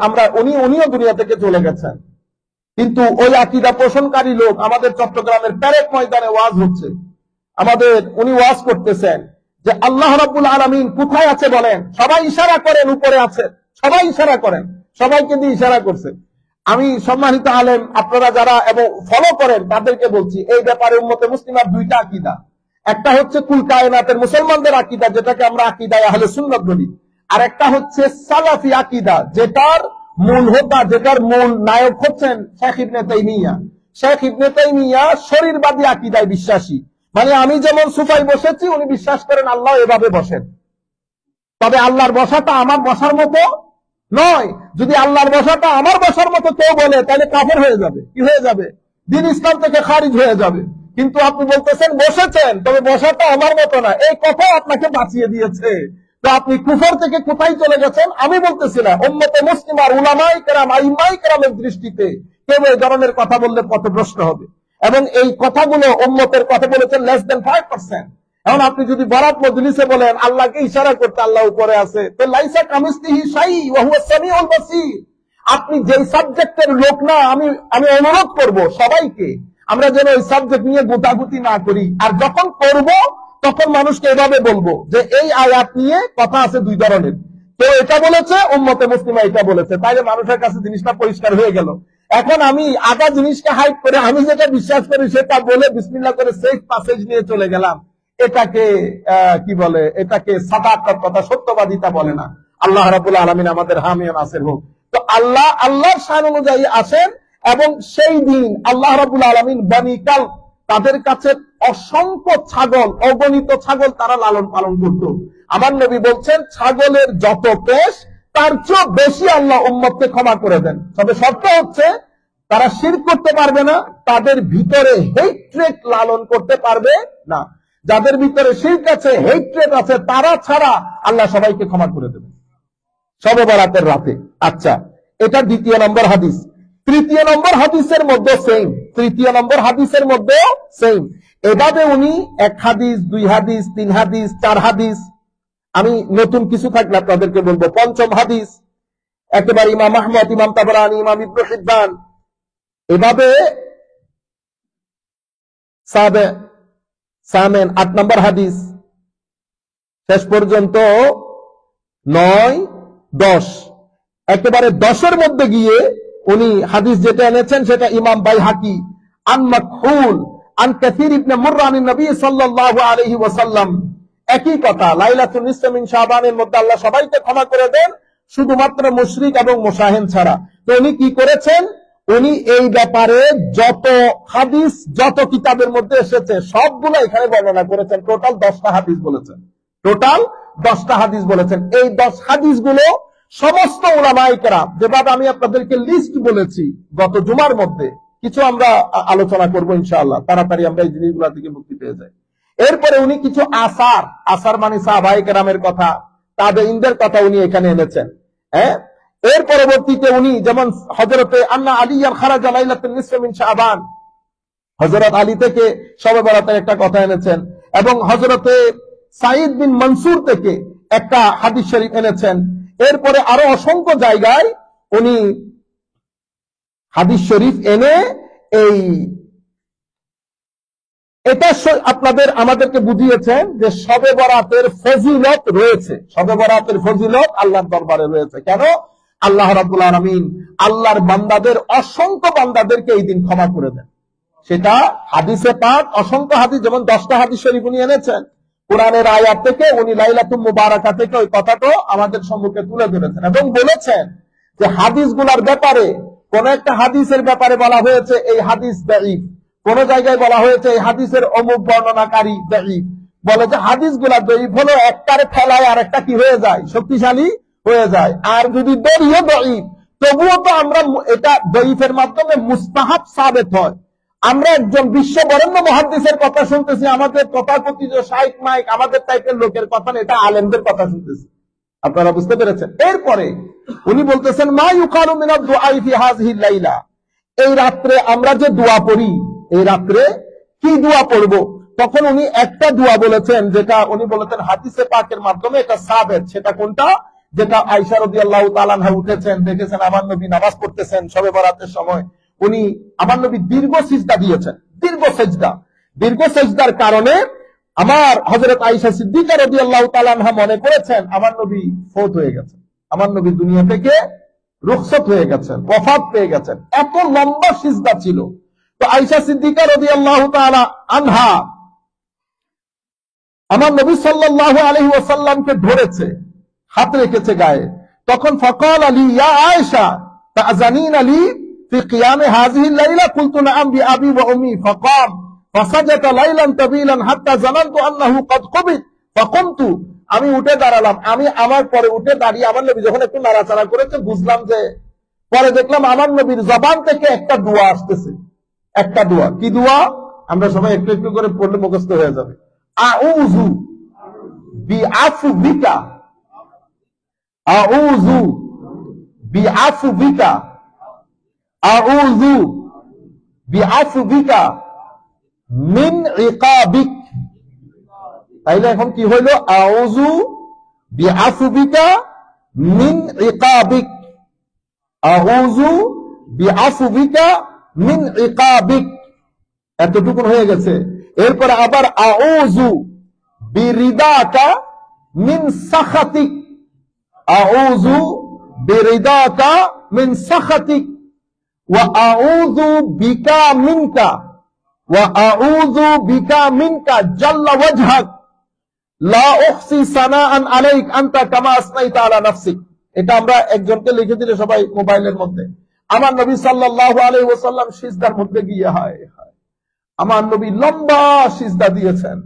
Speaker 1: আমরা উনিও দুনিয়া থেকে চলে গেছেন, কিন্তু ওই আকীদা পোষণকারী লোক আমাদের চট্টগ্রামের প্যারেড ময়দানে ওয়াজ হচ্ছে, উনি ওয়াজ করতেছেন যে আল্লাহ রাব্বুল আলামিন কোথায় আছে বলেন? সবাই ইশারা করেন উপরে আছে, সবাই ইশারা করেন, সবাইকে দিয়ে ইশারা করছে। আমি সম্মানিত আলেম, আপনারা যারা এবং ফলো করেন তাদেরকে বলছি, এই ব্যাপারে উম্মতে মুসলিমার দুইটা আকীদা। একটা হচ্ছে কুল কায়নাতের মুসলমানদের আকীদা, যেটাকে আমরা আকীদায়ে আহলে সুন্নাত বলি, আর একটা হচ্ছে সালাফি আকীদা, যেটার মূল নায়ক হচ্ছেন শেখ ইবনে তাইমিয়া। শেখ ইবনে তাইমিয়া শরীরবাদী আকীদায় বিশ্বাসী, মানে আমি যেমন সুফায় বসেছি, উনি বিশ্বাস করেন আল্লাহ এভাবে বসেন। তবে আল্লাহর বসাটা আমার বসার মতো নয়। যদি আল্লাহর বসাটা আমার বসার মতো কেউ বলে, তাহলে কাফের হয়ে যাবে। কি হয়ে যাবে? দিন ইসলাম থেকে খারিজ হয়ে যাবে। কিন্তু আপনি বলতেছেন বসেছেন, তবে বসাটা আমার মতো না, এই কথা আপনাকে বাঁচিয়ে দিয়েছে। তো আপনি কুফর থেকে কোথায় চলে গেছেন? আমি বলতেছি না, উম্মতে মুসলিম আর উলামায়ে কেরাম, আইম্মায়ে কেরামের দৃষ্টিতে কেউ এই ধরনের কথা বললে পথভ্রষ্ট হবে। এবং এই কথাগুলো উম্মতের কথা বলেছেন লেস দেন 5%। এখন আপনি যদি বরাত মজলিসে বলেন আল্লাহকে ইশারা করতে আল্লাহ উপরে আছে, তো লাইসা কামিসলিহি শাই ওয়া হুয়াস সামিউল বাসীর। আপনি যেই সাবজেক্টের লোক না, আমি অনুরোধ করব সবাইকে আমরা যেন ওই সাবজেক্ট নিয়ে গুতাগুতি না করি। আর যখন করব তখন মানুষকে এভাবে বলবো যে এই আয়াত নিয়ে কথা আছে দুই ধরনের, কেউ এটা বলেছে, উম্মতে মুসলিমা এটা বলেছে, তাইলে মানুষের কাছে জিনিসটা পরিষ্কার হয়ে গেল। এখন আমি আধা জিনিসকে হাইড করে আমি যেটা বিশ্বাস করি সেটা বলে বিসমিল্লাহ করে সেফ প্যাসেজ নিয়ে চলে গেলাম, এটাকে কি বলে? এটাকে সাদাকাত কথা, সত্যবাদিতা বলে না। আল্লাহ রাব্বুল আলামিন আমাদের হামি ও নাসির হোক। তো আল্লাহর শান অনুযায়ী আসেন, এবং সেই দিন আল্লাহ রাব্বুল আলামিন বনী কাল, তাদের কাছে অসংখ্য ছাগল, অগণিত ছাগল তারা লালন পালন করত। আমার নবী বলছেন ছাগলের যত পেশ তার চেয়ে বেশি আল্লাহ উম্মতকে ক্ষমা করে দেন। তবে শর্ত হচ্ছে তারা শিরক করতে পারবে না, তাদের ভিতরে হেট্রেট লালন করতে পারবে না। যাদের ভিতরে শিরক আছে, হেট্রেট আছে, তারা ছাড়া আল্লাহ সবাইকে ক্ষমা করে দেবে শবে বরাতের রাতে। আচ্ছা, এটা দ্বিতীয় নম্বর হাদিস। তৃতীয় নম্বর হাদিসের মধ্যে সেম, তৃতীয় নম্বর হাদিসের মধ্যে সেম। এভাবে উনি এক হাদিস, দুই হাদিস, তিন হাদিস, চার হাদিস, আমি নতুন কিছু থাকলে আপনাদেরকে বলবো, পঞ্চম হাদিস একেবারে ইমাম আহমদ, ইমাম তাবরানী, ইমাম ইবনে হিব্বান, এভাবে সামেন 8 নম্বর হাদিস, শেষ পর্যন্ত 9, 10, একেবারে 10-এর মধ্যে গিয়ে উনি হাদিস যেটা এনেছেন সেটা ইমাম বাইহাকি, আন মাকহুল আন কাসির ইবনে মুররা আন নবী সাল্লাল্লাহু আলাইহি ওয়াসাল্লাম। একই কথা, লাইলাতুন নিসফ মিন শাবানের মধ্যে আল্লাহ সবাইকে ক্ষমা করে দেন, শুধুমাত্র মুশরিক এবং মুশাহিন ছাড়া। তো উনি কি করেছেন? উনি এই ব্যাপারে যত হাদিস, যত কিতাবের মধ্যে এসেছে সবগুলো এখানে বর্ণনা করেছেন। টোটাল 10টা হাদিস বলেছেন, টোটাল 10টা হাদিস বলেছেন। এই 10 হাদিসগুলো সমস্ত উলামায়ে কেরাম, যেভাবে আমি আপনাদেরকে লিস্ট বলেছি গত জুমার মধ্যে, কিছু আমরা আলোচনা করব ইনশাআল্লাহ, তাড়াতাড়ি আমরা এই জিনিসগুলো থেকে মুক্তি পেয়ে যাই। এরপরে উনি কিছু আসার মানে সাহাবায়ে কেরামের কথা, তাবেঈনদের কথা উনি এখানে এনেছেন। হ্যাঁ, এর পরবর্তীতে উনি যেমন হযরতে আন্না আলিয়ান খারাজা লাইলাতুন নিসফ মিন শাবান, হযরত আলী থেকে শবে বরাতের একটা কথা এনেছেন, এবং হযরতে সাঈদ বিন মনসুর থেকে একটা হাদিস শরীফ এনেছেন। এরপরে আরো অসংখ্য জায়গায় উনি হাদিস শরীফ এনে এটা আমাদেরকে বুঝিয়েছেন যে শবে বরাতের ফজিলত রয়েছে, শবে বরাতের ফজিলত আল্লাহর দরবারে রয়েছে। কেন? আল্লাহ রাব্বুল আলামিন আল্লাহর বান্দাদের, অসংখ্য বান্দাদেরকে এই দিন ক্ষমা করে দেন। সেটা হাদিসে পাক, অসংখ্য হাদিস, যেমন 10টা হাদিস শরীফ উনি এনেছেন। কোরআনের আয়াত থেকে উনি লাইলাতুল মুবারাকা থেকে ওই কথাটা আমাদের সম্মুখে তুলে ধরেছেন এবং বলেছেন যে হাদিসগুলোর ব্যাপারে, কোন একটা হাদিসের ব্যাপারে বলা হয়েছে এই হাদিস দাঈফ, কোন জায়গায় বলা হয়েছে এই হাদিসের অমুক বর্ণনাকারী দাঈফ। বলে যে হাদিসগুলা দাঈফ হলো একটারে ফেলায় আর একটা কি হয়ে যায়? শক্তিশালী হয়ে যায়। আর যদি দলীয় দাঈফ, তবুও তো আমরা এটা দাঈফের মাধ্যমে মুস্তাহাব সাবেত হয়। আমরা একজন বিশ্ব বরেণ্য মুহাদ্দিসের কথা শুনতেছি, আমাদের তথাকথিত শাইখ মাইক, আমাদের টাইপের লোকের কথা না, এটা আলেমদের কথা শুনতেছি। আপনারা বুঝতে পেরেছেন? এরপরে উনি বলতেছেন মা ইউকালু মিনাদ দুআই ফি হাযিহিল লাইলা, এই রাত্রে আমরা যে দোয়া পড়ি, এই রাত্রে কি দোয়া পড়ব? তখন উনি একটা দোয়া বলেছেন, যেটা উনি বলেছেন হাদিসে পাকের মাধ্যমে এটা সাবেত। সেটা কোনটা? যেটা আয়েশা রাদিয়াল্লাহু তাআলা আনহা উঠেছেন, দেখেছেন আমার নবী নামাজ পড়তেছেন শবে বরাতের সময়, উনি আমার নবী দীর্ঘ সিজদা দিয়েছেন, দীর্ঘ সিজদার কারণে আমার হযরত আয়েশা সিদ্দিকা রাদিয়াল্লাহু তাআলা আনহা মনে করেছেন আমার নবী ফৌত হয়ে গেছেন, আমার নবী দুনিয়া থেকে রুখসত হয়ে গেছেন, ওয়াফাত পেয়ে গেছেন। এত লম্বা সিজদা ছিল। তো আয়েশা সিদ্দিকা রাদিয়াল্লাহু তাআলা আনহা আমার নবী সাল্লাল্লাহু আলাইহি ওয়াসাল্লামকে ধরেছে, হাত রেখেছে গায়ে। তখন ফাকাল আলী ইয়া আয়েশা তা'জানিন আলী في قيام هذه الليلة قلت نعم بأبي وأمي فقام فسجد ليلا طويلا حتى ظننت أنه قد قبض فقمت আমি উঠে দাঁড়ালাম, আমি আমার পরে উঠে দাঁড়িয়ে আমার নবী যখন একটু নাড়াচাড়া করেছে বুঝলাম যে, পরে দেখলাম আমার নবীর জবান থেকে একটা দোয়া আসতেছে। একটা দোয়া, কি দোয়া? আমরা সবাই একটু একটু করে পড়লে মুখস্থ হয়ে যাবে। আউযু বিআফবিকা, আউযু বিআফবিকা, আউযু বিআফবিকা মিন ইকাবিক। তাইলে এখন কি হইল? আউযু বিআফবিকা মিন ইকাবিক, আউযু বিআফবিকা মিন ইকাবিক। এতটুকু হয়ে গেছে। এরপরে আবার আউযু বিরিদাকা মিন সাখাতিক, আউযু বিরিদাকা মিন সাখাতিক ওয়া আউযু বিকা মিনকা, ওয়া আউযু বিকা মিনকা জাল্লা ওয়াজহাক লা উহসি সানাআন আলাইক আনতা কামা আসনাইতা আলা নাফসিক। এটা আমরা একজনকে লিখে দিলে সবাই মোবাইলের মধ্যে। আমার নবী সাল্লাল্লাহু আলাইহি ওয়াসাল্লাম সিজদার মধ্যে গিয়ে হায় হায়, আমার নবী লম্বা সিজদা দিয়েছেন।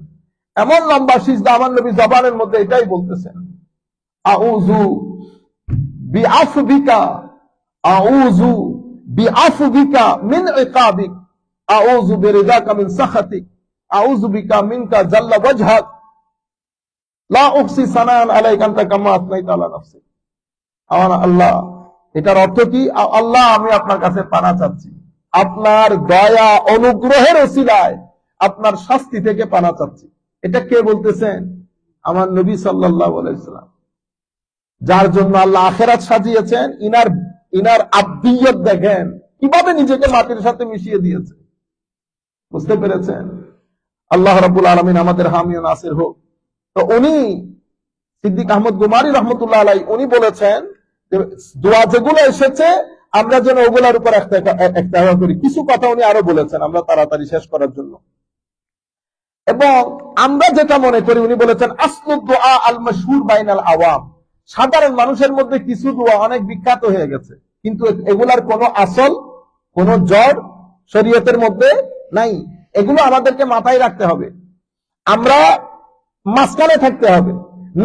Speaker 1: এমন লম্বা সিজদা, আমার নবী জবানের মধ্যে এটাই বলতেছেন, আউযু বিআফবিকা, আউযু বিআফবিকা মিন ইকাবিক, আউযু বিরিদাকা মিন সাখাতিক, আউযু বিকা মিনকা জাল্লা ওয়াজহাক লা উহসি সানাআন আলাইকা আনতা কামা আসনাইতা আলা নাফসিক। আমার আল্লাহ, এটার অর্থ কি? আল্লাহ, আমি আপনার কাছে পানা চাচ্ছি, আপনার দয়া অনুগ্রহের ওসিলায় আপনার শাস্তি থেকে পানা চাচ্ছি। এটা কে বলতেছেন? আমার নবী সাল্লাল্লাহু আলাইহি ওয়াসাল্লাম, যার জন্য আল্লাহ আখিরাত সাজিয়েছেন। ইনার আব্দিয়ত দেখেন, কিভাবে নিজেকে মাটির সাথে মিশিয়ে দিয়েছে। বুঝতে পেরেছেন? আল্লাহ রাব্বুল আলামিন আমাদের হামি ও নাসির হোক। তো উনি সিদ্দিক আহমদ গুমারি রহমতুল্লাহ আলাইহি উনি বলেছেন যে দোয়া যেগুলো এসেছে আমরা যেন ওগুলোর উপর একটা করি। কিছু কথা উনি আরো বলেছেন, আমরা তাড়াতাড়ি শেষ করার জন্য। এবং আমরা যেটা মনে করি, উনি বলেছেন আসলুদ দোয়া আল মাশহুর বাইনাল আওয়াম। সাধারণ মানুষের মধ্যে কিছু দোয়া অনেক বিখ্যাত হয়ে গেছে, কিন্তু এগুলার কোনো আসল, কোনো জড় শরীয়তের মধ্যে নাই। এগুলো আমাদেরকে মাথায় রাখতে হবে, আমরা মাঝখানে থাকতে হবে।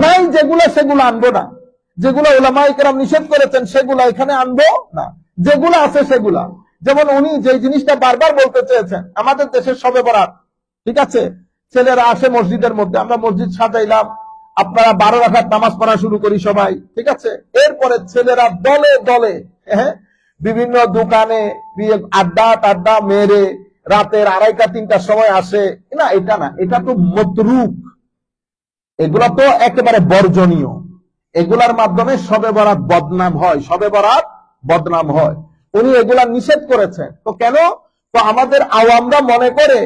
Speaker 1: নাই যেগুলো সেগুলো আনবো না, যেগুলো উলামায়ে কেরাম নিষেধ করেছেন সেগুলো এখানে আনবো না, যেগুলো আছে সেগুলা। যেমন উনি যে জিনিসটা বারবার বলতে চেয়েছেন, আমাদের দেশের শবে বরাত, ঠিক আছে, ছেলেরা আসে মসজিদের মধ্যে, আমরা মসজিদ সাজাইলাম, আপনারা 12 রাকাত নামাজ পড়া শুরু করি সবাই, ঠিক আছে। এরপরে ছেলেরা দলে দলে বিভিন্ন দোকানে আড্ডা মেরে রাতের 2:30-3টার সময় আসে না। এটা না, এটা তো মতরুক, এগুলা তো একেবারে বর্জনীয়। এগুলার মাধ্যমে শবে বরাত বদনাম হয়, শবে বরাত বদনাম হয়। উনি এগুলা নিষেধ করেছেন। তো কেন? তো আমাদের আওয়ামরা মনে করে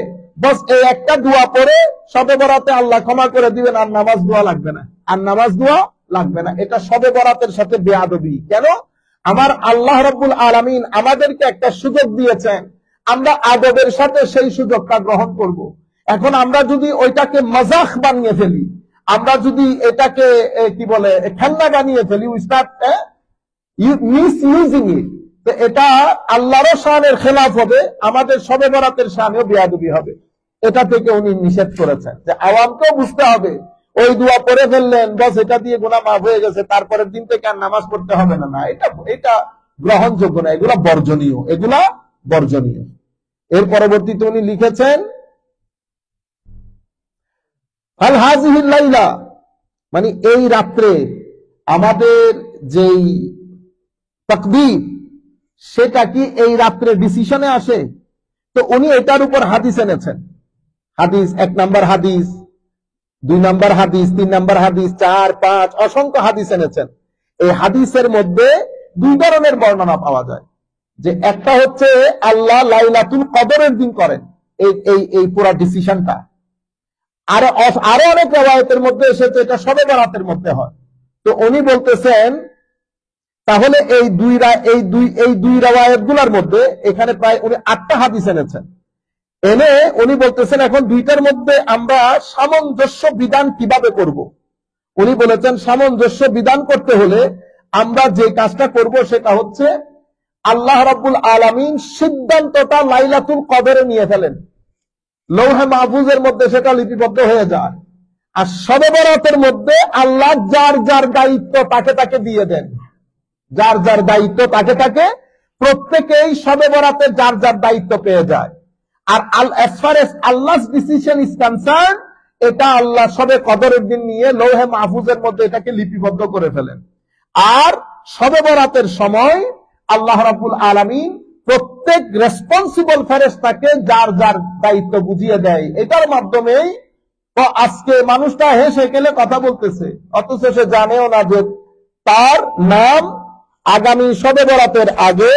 Speaker 1: বস এই একটা দোয়া পড়ে শবে বরাতে আল্লাহ ক্ষমা করে দিবেন, আর নামাজ দোয়া লাগবে না, আর নামাজ দোয়া লাগবে না। এটা শবে বরাতের সাথে বেয়াদবি। কেন? আমার আল্লাহ রাব্বুল আলামিন আমাদেরকে একটা সুযোগ দিয়েছেন, আমরা আদবের সাথে সেই সুযোগটা গ্রহণ করব। এখন আমরা যদি ওইটাকে মাজাক বানিয়ে ফেলি, আমরা যদি এটাকে কি বলে খেলনা বানিয়ে ফেলি, উই স্টার্ট মিসইউজিং ইট, তো এটা আল্লাহর শানের খেলাফ হবে, আমাদের শবে বরাতের শানেও বেয়াদবি হবে। এটা থেকে উনি নিষেধ করেছেন যে আওয়ামকেও বুঝতে হবে, ওই দোয়া পড়ে ফেললেন বস এটা দিয়ে গুনাহ মাফ হয়ে গেছে, তারপরের দিন থেকে আর নামাজ পড়তে হবে না। না, এটা গ্রহণযোগ্য না, এগুলা বর্জনীয়, এগুলা বর্জনীয়। এর পরবর্তীতে উনি লিখেছেন আল হাযিহিল লাইলা, মানে এই রাত্রে আমাদের যেই তাকদীর সেটা কি এই রাত্রে ডিসিশনে আসে? তো উনি এটার উপর হাদিস এনেছেন। হাদিস, 1 নাম্বার হাদিস, 2 নাম্বার হাদিস, 3 নাম্বার হাদিস, 4, 5 অসংখ্য হাদিস এনেছেন। এই হাদিসের মধ্যে 2 ধরনের বর্ণনা পাওয়া যায়। যে একটা হচ্ছে আল্লাহ লাইলাতুল কদরের দিন করেন এই পুরো ডিসিশনটা, আরো অনেক রিওয়ায়াতের মধ্যে এসেছে এটা শবে বরাতের মধ্যে হয়। তো উনি বলতেছেন তাহলে এই দুই রিওয়ায়াতগুলোর মধ্যে এখানে প্রায় উনি 8টা হাদিস এনেছেন। এনে উনি বলতেছেন এখন দুইটার মধ্যে আমরা সামঞ্জস্য বিধান কিভাবে করব। উনি বলেছেন সামঞ্জস্য বিধান করতে হলে আমরা যে কাজটা করব সেটা হচ্ছে আল্লাহ রাব্বুল আলামিন সিদ্ধান্তটা লাইলাতুল কদরে নিয়ে ফেলেন, লৌহে মাহফুজের মধ্যে সেটা লিপিবদ্ধ হয়ে যায়। আর শবে বরাতের মধ্যে আল্লাহ যার যার দায়িত্ব তাকে তাকে দিয়ে দেন, যার যার দায়িত্ব তাকে তাকে, প্রত্যেকেই শবে বরাতে যার যার দায়িত্ব পেয়ে যায়। আর as far as Allah's decision is concerned, এটা আল্লাহ শবে কদরের দিন নিয়ে লৌহে মাহফুজের মধ্যে এটাকে লিপিবদ্ধ করে ফেলেন। আর শবে বরাতের সময় আল্লাহ রাব্বুল আলামিন প্রত্যেক রেসপন্সিবল ফেরেশতাকে যার যার দায়িত্ব বুঝিয়ে দেয়। এটার মাধ্যমেই তো আজকে মানুষটা হেসে গেলে কথা বলতেছে, অথচ সে জানেও না যে তার নাম আগামী শবে বরাতের আগে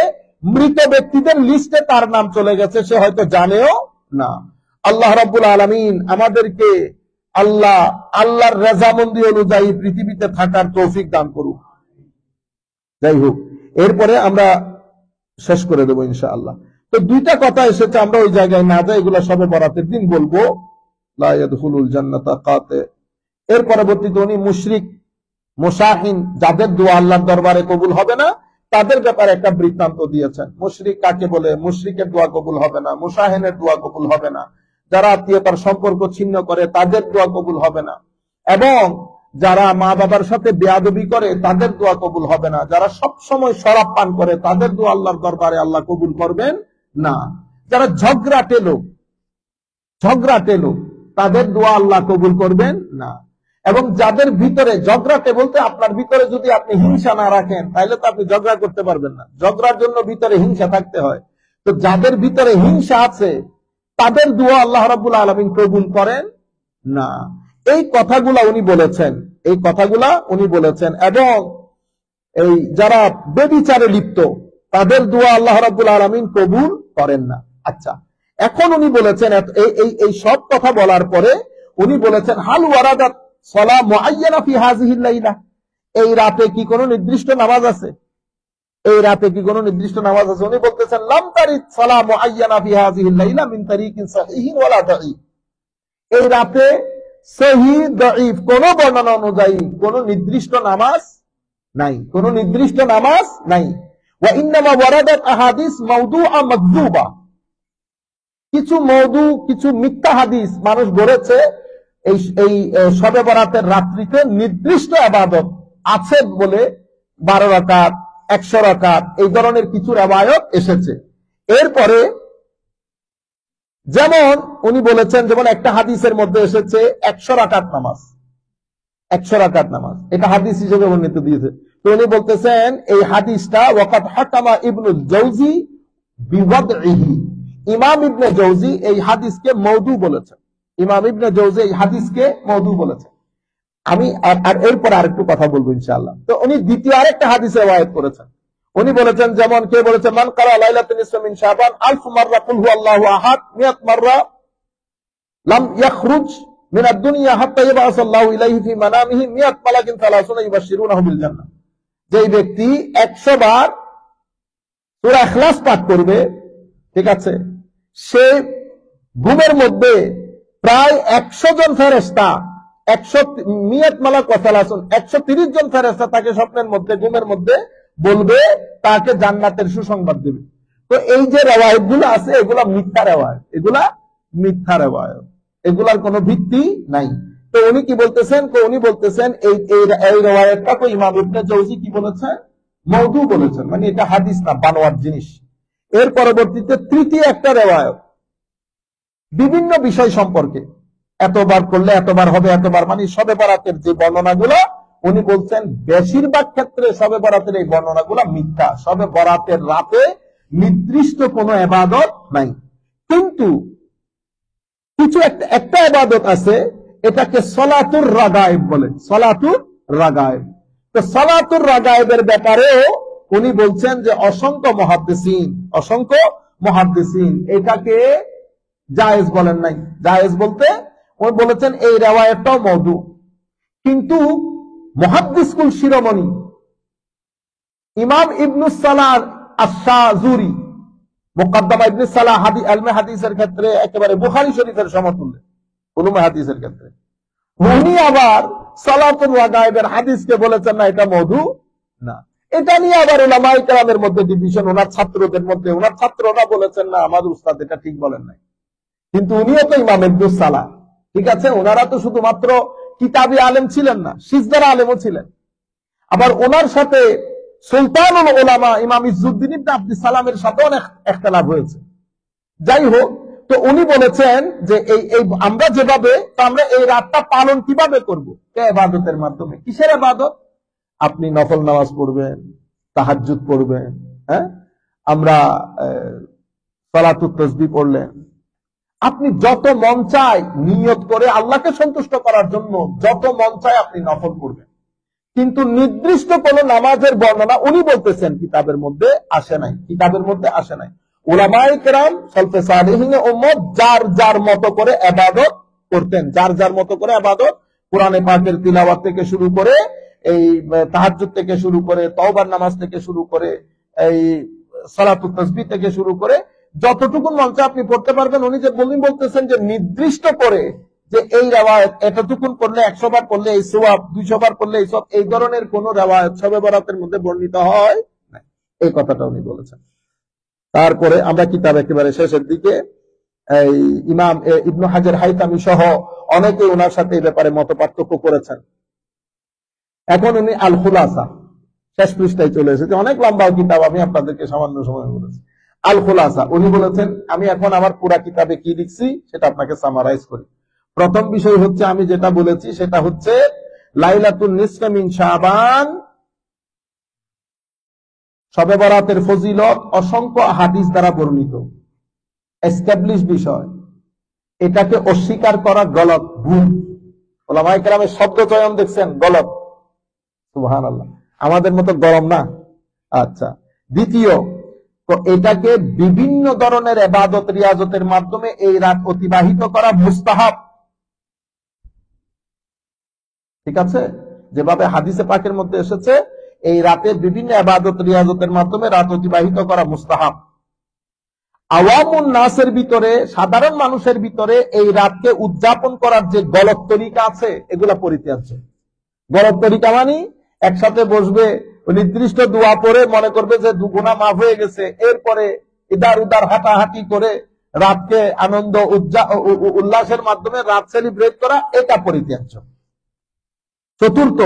Speaker 1: মৃত ব্যক্তিদের লিস্টে তার নাম চলে গেছে, সে হয়তো জানেও না। আল্লাহ রাব্বুল আলামিন আমাদেরকে আল্লাহর রেজামন্দি অনুযায়ী পৃথিবীতে থাকার তৌফিক দান করুক। যাই হোক, এরপরে আমরা শেষ করে দেবো ইনশাআল্লাহ। তো দুইটা কথা এসেছে, আমরা ওই জায়গায় না যাই, এগুলা শবে বরাতের দিন বলবো। লা ইয়াদখুলুল জান্নাতা কাতে। এর পরবর্তীতে উনি মুশরিক মুশাহিন যাদের দোয়া আল্লাহর দরবারে কবুল হবে না তাদের ব্যাপারে একটা বৃত্তান্ত দিয়েছেন। মুশরিক কাকে বলে? মুশরিকের দোয়া কবুল হবে না, মুশাহিনের দোয়া কবুল হবে না, যারা আত্মীয়তার সম্পর্ক ছিন্ন করে তাদের দোয়া কবুল হবে না, এবং যারা মা বাবার সাথে বেয়াদবি করে তাদের দোয়া কবুল হবে না, যারা সব সময় শরাব পান করে তাদের দোয়া আল্লাহর দরবারে আল্লাহ কবুল করবেন না, যারা ঝগড়াটে লোক তাদের দোয়া আল্লাহ কবুল করবেন না, এবং যাদের ভিতরে ঝগড়াটে বলতে আপনার ভিতরে যদি আপনি হিংসা না রাখেন তাহলে তো আপনি ঝগড়া করতে পারবেন না, ঝগড়ার জন্য ভিতরে হিংসা থাকতে হয়। তো যাদের ভিতরে হিংসা আছে তাদের দোয়া আল্লাহ রাব্বুল আলামিন কবুল করেন না। এই কথাগুলা উনি বলেছেন, এবং এই যারা ব্যভিচারে লিপ্ত তাদের দোয়া আল্লাহ রাব্বুল আলামিন কবুল করেন না। আচ্ছা, এখন উনি বলেছেন এই সব কথা বলার পরে উনি বলেছেন হাল ওয়ারাদাত সালাহ মুআয়্যানা ফি হাযিহিল লাইলা, এই রাতে কি কোনো নির্দিষ্ট নামাজ আছে? উনি বলতেছেন লাম তারিদ সালাহ মুআয়্যানা ফি হাযিহিল লাইলা মিন তারিকিন সাহিহিন ওয়ালা দাঈফ, এই রাতে সহিহ দাঈফ কোন বর্ণনা অনুযায়ী কোন নির্দিষ্ট নামাজ নাই, ওয়া ইন্নামা ওয়ারাদাত আহাদিস মাওদুআ মাকযুবা, কিছু মিথ্যা হাদিস মানুষ গড়েছে এই শবে বরাতের রাত্রিতে নির্দিষ্ট ইবাদত আছে বলে 12 রাকাত 100 রাকাত এই ধরনের কিছু রিওয়ায়াত এসেছে। এরপরে যেমন উনি বলেছেন, যেমন একটা হাদিসের মধ্যে এসেছে 100 রাকাত নামাজ, এটা হাদিস হিসেবে বর্ণিত দিয়েছে। তো উনি বলতেছেন এই হাদিসটা ওয়াকাদ হাকামা ইবনুল জাওজি বিওয়াদইহি, ইমাম ইবনে জাওজি এই হাদিসকে মওদু বলেছেন। আমি আর এরপর আরেকটু কথা বলবো ইনশাআল্লাহ। তো উনি দ্বিতীয় আরেকটা হাদিসে রিওয়ায়াত করেছেন, উনি বলেছেন যেমন কে বলেছেন মান কারা লাইলাতুন নিসফি মিন শাবান 1000 মাররা কুল হুয়াল্লাহু আহাদ 100 মাররা লাম ইয়াখরুজ মিন আদ-দুনিয়া হাত্তা ইয়াবআসাল্লাহু ইলাইহি ফি মানামিহি 100 মালাকিন 30 ইবাশশিরুনাহু বিল জান্নাহ, যেই ব্যক্তি 100 বার সূরা ইখলাস পাঠ করবে, ঠিক আছে, সে ঘুমের মধ্যে প্রায় 100 জন ফেরেশতা 100 মালাক ওয়া 130 জন ফেরেশতা তাকে স্বপ্নের মধ্যে ঘুমের মধ্যে বলবে, তাকে জান্নাতের সুসংবাদ দেবে। তো এই যে রিওয়ায়াতগুলো আছে এগুলা মিথ্যা রিওয়ায়াত, এগুলার কোনো ভিত্তি নাই। তো উনি কি বলতেছেন? উনি বলতেছেন এই রিওয়ায়াতটা তো ইমাম ইবনে জাওজি কি বলেছেন? মওদু বলেছেন, মানে এটা হাদিস না, বানোয়াট জিনিস। এর পরবর্তীতে তৃতীয় একটা রিওয়ায়াত বিভিন্ন বিষয় সম্পর্কে, এতবার করলে এতবার হবে, এতবার মানে শবে বরাতের যে বর্ণনাগুলো উনি বলছেন বেশিরভাগ ক্ষেত্রে শবে বরাতের এই বর্ণনাগুলো মিথ্যা, শবে বরাতের রাতে নির্দিষ্ট কোনো ইবাদত নাই। কিন্তু কিছু একটা ইবাদত আছে, এটাকে সলাতুর রাগায়েব বলে, সলাতুর রাগায়েব। তো সলাতুর রাগায়েবের ব্যাপারেও উনি বলছেন যে অসংখ্য মুহাদ্দিসিন এটাকে জায়েজ বলেন নাই। জায়েজ বলতে উনি বলেছেন এই রিওয়ায়াতটাও মওদু। কিন্তু মুহাদ্দিসকুল শিরোমণি ইমাম ইবনুস সালাহ আশ-শাযুরি, মুকদ্দমা ইবনুস সালাহ ইলমে হাদিসের ক্ষেত্রে একেবারে বুখারী শরীফের সমতুল্য উলুমে হাদিসের ক্ষেত্রে, উনি আবার সালাতুল রাগায়েবের হাদিসকে বলেছেন না এটা মওদু না। এটা নিয়ে আবার উলামায়ে কেরামের মধ্যে ডিভিশন, ওনার ছাত্রদের মধ্যে, ওনার ছাত্ররা বলেছেন না আমাদের উস্তাদ এটা ঠিক বলেন নাই। কিন্তু উনিও তো ইমাম ইবনুস সালাহ, ঠিক আছে, ওনারা তো শুধুমাত্র কিতাবি আলেম ছিলেন না, সিজদার আলেমও ছিলেন। আবার ওনার সাথে সুলতানুল উলামা ইমাম ইজ্জুদ্দিন ইবনে আব্দুস সালামের সাথে অনেক ইখতিলাফ হয়েছে। যাই হোক, তো উনি বলেছেন যে এই আমরা যেভাবে, তো আমরা এই রাতটা পালন কিভাবে করব? ইবাদতের মাধ্যমে। কিসের ইবাদত? আপনি নফল নামাজ পড়বেন, তাহাজ্জুদ পড়বেন, হ্যাঁ, আমরা সালাতুত তাসবিহ পড়লেন, আপনি যত মন চায় নিয়ত করে আল্লাহকে সন্তুষ্ট করার জন্য যত মন চায় আপনি নফল পড়বেন। কিন্তু নির্দিষ্ট কোন নামাজের বর্ণনা উনি বলতেছেন কিতাবের মধ্যে আসে নাই, কিতাবের মধ্যে আসে নাই। উলামায়ে কেরাম সালফে সালেহিন উম্মত যার যার মতো করে ইবাদত করতেন, যার যার মতো করে ইবাদত, কোরআনে পাকের তিলাওয়াত থেকে শুরু করে, এই তাহাজ্জুদ থেকে শুরু করে, তওবার নামাজ থেকে শুরু করে, এই সালাতুত তাসবিহ থেকে শুরু করে যতটুকু মন চায় আপনি পড়তে পারবেন। উনি যে বলতেছেন যে নির্দিষ্ট করে যে এই রেওয়ায়ত এতটুকুন করলে 100 বার পড়লে এই সওয়াব, 200 বার পড়লে এই সওয়াব, এই ধরনের কোন রেওয়ায়ত শবে বরাতের মধ্যে বর্ণিত হয় না, এই কথাটা উনি বলেছেন। তারপরে আমরা কিতাব একেবারে শেষের দিকে এই ইমাম ইবনে হাজার হাইতামি সহ অনেকে ওনার সাথে এই ব্যাপারে মত পার্থক্য করেছেন। এখন উনি আল খুলাসা শেষ পৃষ্ঠায় চলে এসেছে, অনেক লম্বা কিতাব, আমি আপনাদেরকে সামান্য সময় বলেছি। আল খুলাসা উনি বলেছেন, আমি এখন আমার পুরা কিতাবে কি লিখছি সেটা আপনাকে সামারাইজ করি। প্রথম বিষয় হচ্ছে, আমি যেটা বলেছি সেটা হচ্ছে লাইলাতুন নিসফে মিন শাবান, শবে বরাতের ফজিলত অসংখ্য হাদিস দ্বারা বর্ণিত, এস্টাবলিশ বিষয়। এটাকে অস্বীকার করা গলত, ভুল। ওলামায়ে কেরামের শব্দ চয়ন দেখছেন, গলত। সুবহানাল্লাহ, আমাদের মতো গরম না। আচ্ছা, দ্বিতীয়, তো এটাকে বিভিন্ন ধরনের ইবাদত রিয়াজতের মাধ্যমে এই রাত অতিবাহিত করা মুস্তাহাব। ঠিক আছে, যেভাবে হাদিসে পাকের মধ্যে এসেছে এই রাতে বিভিন্ন ইবাদত রিয়াজতের মাধ্যমে রাত অতিবাহিত করা মুস্তাহাব। আওয়ামুন নাসের ভিতরে, সাধারণ মানুষের ভিতরে এই রাতকে উদযাপন করার যে গলত তরিকা আছে এগুলা পরিত্যাজ্য। গলত তরিকা মানে একসাথে বসবে, নির্দিষ্ট দোয়া পড়ে মনে করবে যে গুনাহ মাফ হয়ে গেছে, এরপরে ইদার উদার হাঁটাহাঁটি করে রাতকে আনন্দ উল্লাসের মাধ্যমে রাত সেলিব্রেট করা, এটা পরিত্যাজ্য। চতুর্থ,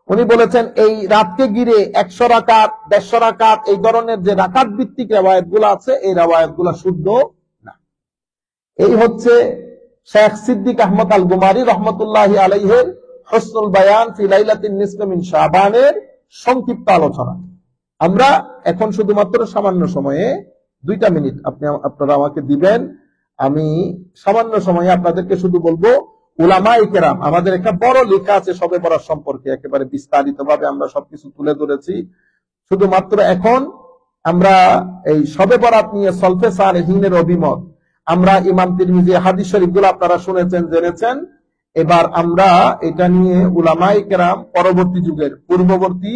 Speaker 1: উনি বলেছেন এই রাতকে ঘিরে 100 রাকাত 150 রাকাত এই ধরনের যে রাকাত ভিত্তিক রেওয়ায়াত গুলো আছে এই রেওয়ায়াত গুলো শুদ্ধ না। এই হচ্ছে শেখ সিদ্দিক আহমদ আল গুমারি রহমতুল্লাহি আলাইহির হুসনুল বায়ান ফি লাইলাতিন নিসফে মিন শাবানের সংক্ষিপ্ত আলোচনা। আমরা এখন শুধুমাত্র সামান্য সময়ে 2টা মিনিট আপনারা আমাকে দিবেন, আমি সামান্য সময়ে আপনাদেরকে শুধু বলবো, উলামায়ে কেরাম আমাদের একটা বড় লেখা আছে শবে বরাত সম্পর্কে, একেবারে বিস্তারিত ভাবে আমরা সবকিছু তুলে ধরেছি। শুধুমাত্র এখন আমরা এই শবে বরাত নিয়ে সলফে সালেহিনের অভিমত, আমরা ইমাম তিরমিজি হাদিস শরীফগুলো আপনারা শুনেছেন, জেনেছেন। এবার আমরা এটা নিয়ে উলামায়ে কেরাম পরবর্তী যুগের, পূর্ববর্তী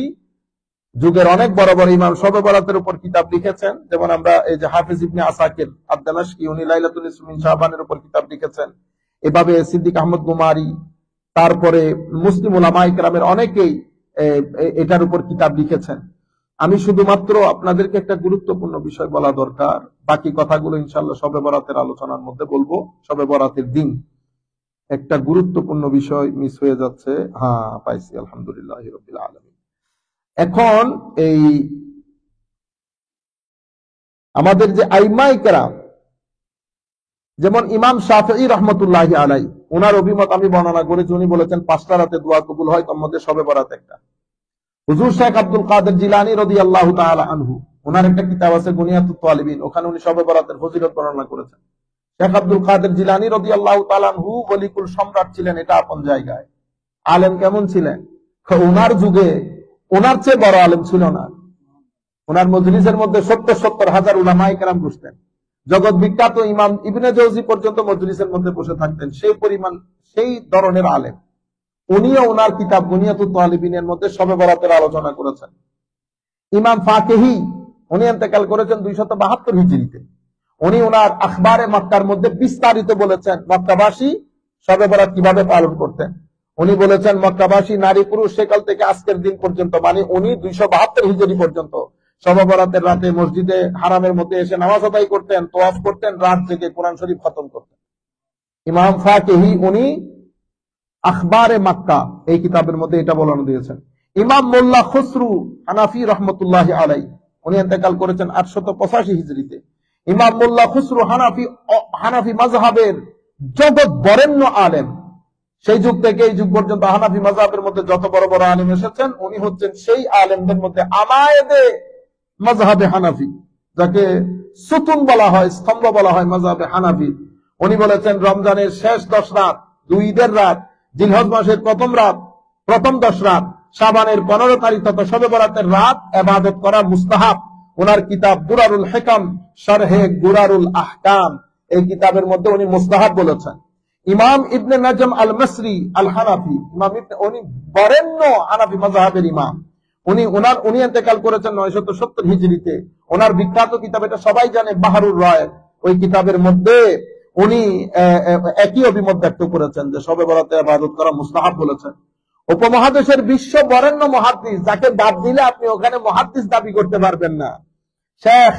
Speaker 1: যুগের অনেক বড় বড় ইমাম শবে বরাতের উপর কিতাব লিখেছেন। যেমন আমরা এই যে হাফিজ ইবনে আসাকির আদ-দামাশকি, উনি লাইলাতুল নিসফে মিন শাবানের উপর কিতাব লিখেছেন। এভাবে সিদ্দিক আহমদ গুমারি, তারপরে মুসলিম উলামায়ে কেরামের অনেকেই এটার উপর কিতাব লিখেছেন। আমি শুধুমাত্র আপনাদেরকে একটা গুরুত্বপূর্ণ বিষয় বলা দরকার, বাকি কথাগুলো ইনশাআল্লাহ শবে বরাতের আলোচনার মধ্যে বলবো। শবে বরাতের দিন একটা গুরুত্বপূর্ণ বিষয় মিস হয়ে যাচ্ছে। হ্যাঁ, পাইছি, আলহামদুলিল্লাহি রাব্বিল আলামিন। এখন এই আমাদের যে আইমায়ে কেরাম, যেমন ইমাম শাফিঈ রহমতুল্লাহি আলাইহি, ওনার অভিমত আমি বর্ণনা করেছি। উনি বলেছেন 5টা রাতে দোয়া কবুল হয়, তার মধ্যে শবে বরাত একটা। হুজুর শেখ আব্দুল কাদের জিলানী রাদিয়াল্লাহু তাআলা আনহু, ওনার একটা কিতাব আছে গুনিয়াতুত তালিবিন, ওখানে উনি শবে বরাতের ফজিলত বর্ণনা করেছেন। শেখ আব্দুল কাদের জিলানী রাদিয়াল্লাহু তাআলা আনহু ওলিকুল সম্রাট ছিলেন, এটা আপন জায়গায়। আলেম কেমন ছিলেন? ওনার যুগে ওনার চেয়ে বড় আলেম ছিল না। ওনার মজলিসের মধ্যে 70 হাজার উলামায়ে কেরাম বসতেন। জগৎ বিখ্যাত ইমাম ইবনে জৌজি পর্যন্ত মজলিসের মধ্যে বসে থাকতেন, সেই পরিমাণ, সেই ধরনের আলেম। উনিও ওনার কিতাব বুনিয়াতুত তালিবিনের মধ্যে শবে বরাতের আলোচনা করেছেন। ইমাম ফাকিহি, উনি ইন্তেকাল করেছেন 272 হিজরিতে। উনি ওনার আখবারে মক্কার মধ্যে বিস্তারিত বলেছেন মক্কাবাসী শবে বরাত কিভাবে পালন করতেন। উনি বলেছেন মক্কাবাসী নারী পুরুষ সেকাল থেকে আজকের দিন পর্যন্ত, মানে উনি 272 হিজরি পর্যন্ত শবে বরাতের রাতে মসজিদে হারামের মধ্যে এসে নামাজ আদায় করতেন, তোয়াফ করতেন, রাত জেগে কোরআন শরীফ খতম করতেন। ইমাম ফাকিহি উনি আখবারে মাক্কা এই কিতাবের মধ্যে এটা বলানো দিয়েছেন। ইমাম মোল্লা খুসরু হানাফি রহমতুল্লাহ আলাই, উনি ইন্তেকাল করেছেন 885 হিজরিতে। ইমাম মোল্লা খুসরু হানাফি মাযহাবের জগৎ বরেণ্য আলেম। সেই যুগ থেকে এই যুগ পর্যন্ত হানাফি মাযহাবের মধ্যে যত বড় বড় আলেম এসেছেন, উনি হচ্ছেন সেই আলেমদের মধ্যে আমায়েদে মাযহাবে হানাফি, যাকে সুতুন বলা হয়, স্তম্ভ বলা হয় মাযহাবে হানাফি। উনি বলেছেন রমজানের শেষ 10 রাত, 2 ঈদের রাত, জিলহজ মাসের প্রথম 10 রাত, শাবানের 15 তারিখ তথা শবে বরাতের রাত ইবাদত করা মুস্তাহাব। ওনার কিতাব দুরারুল হিকাম শারহে গুরারুল আহকাম, এই কিতাবের মধ্যে উনি মুস্তাহাব বলেছেন। ইমাম ইবনে নাজম আল মিসরি আল হানাফি, উনি বরেণ্য হানাফি মাযহাবের ইমাম। উনি ইন্তেকাল করেছেন 970 হিজরিতে। ওনার বিখ্যাত কিতাব, এটা সবাই জানে, বাহরুর রায়। ওই কিতাবের মধ্যে উনি একই অভিমত ব্যক্ত করেছেন যে শবে বরাতে ইবাদত করা মুস্তাহাব বলেছেন। উপমহাদেশের বিশ্ব বরেণ্য মুহাদ্দিস, যাকে বাদ দিলে আপনি ওখানে মুহাদ্দিস দাবি করতে পারবেন না, শেখ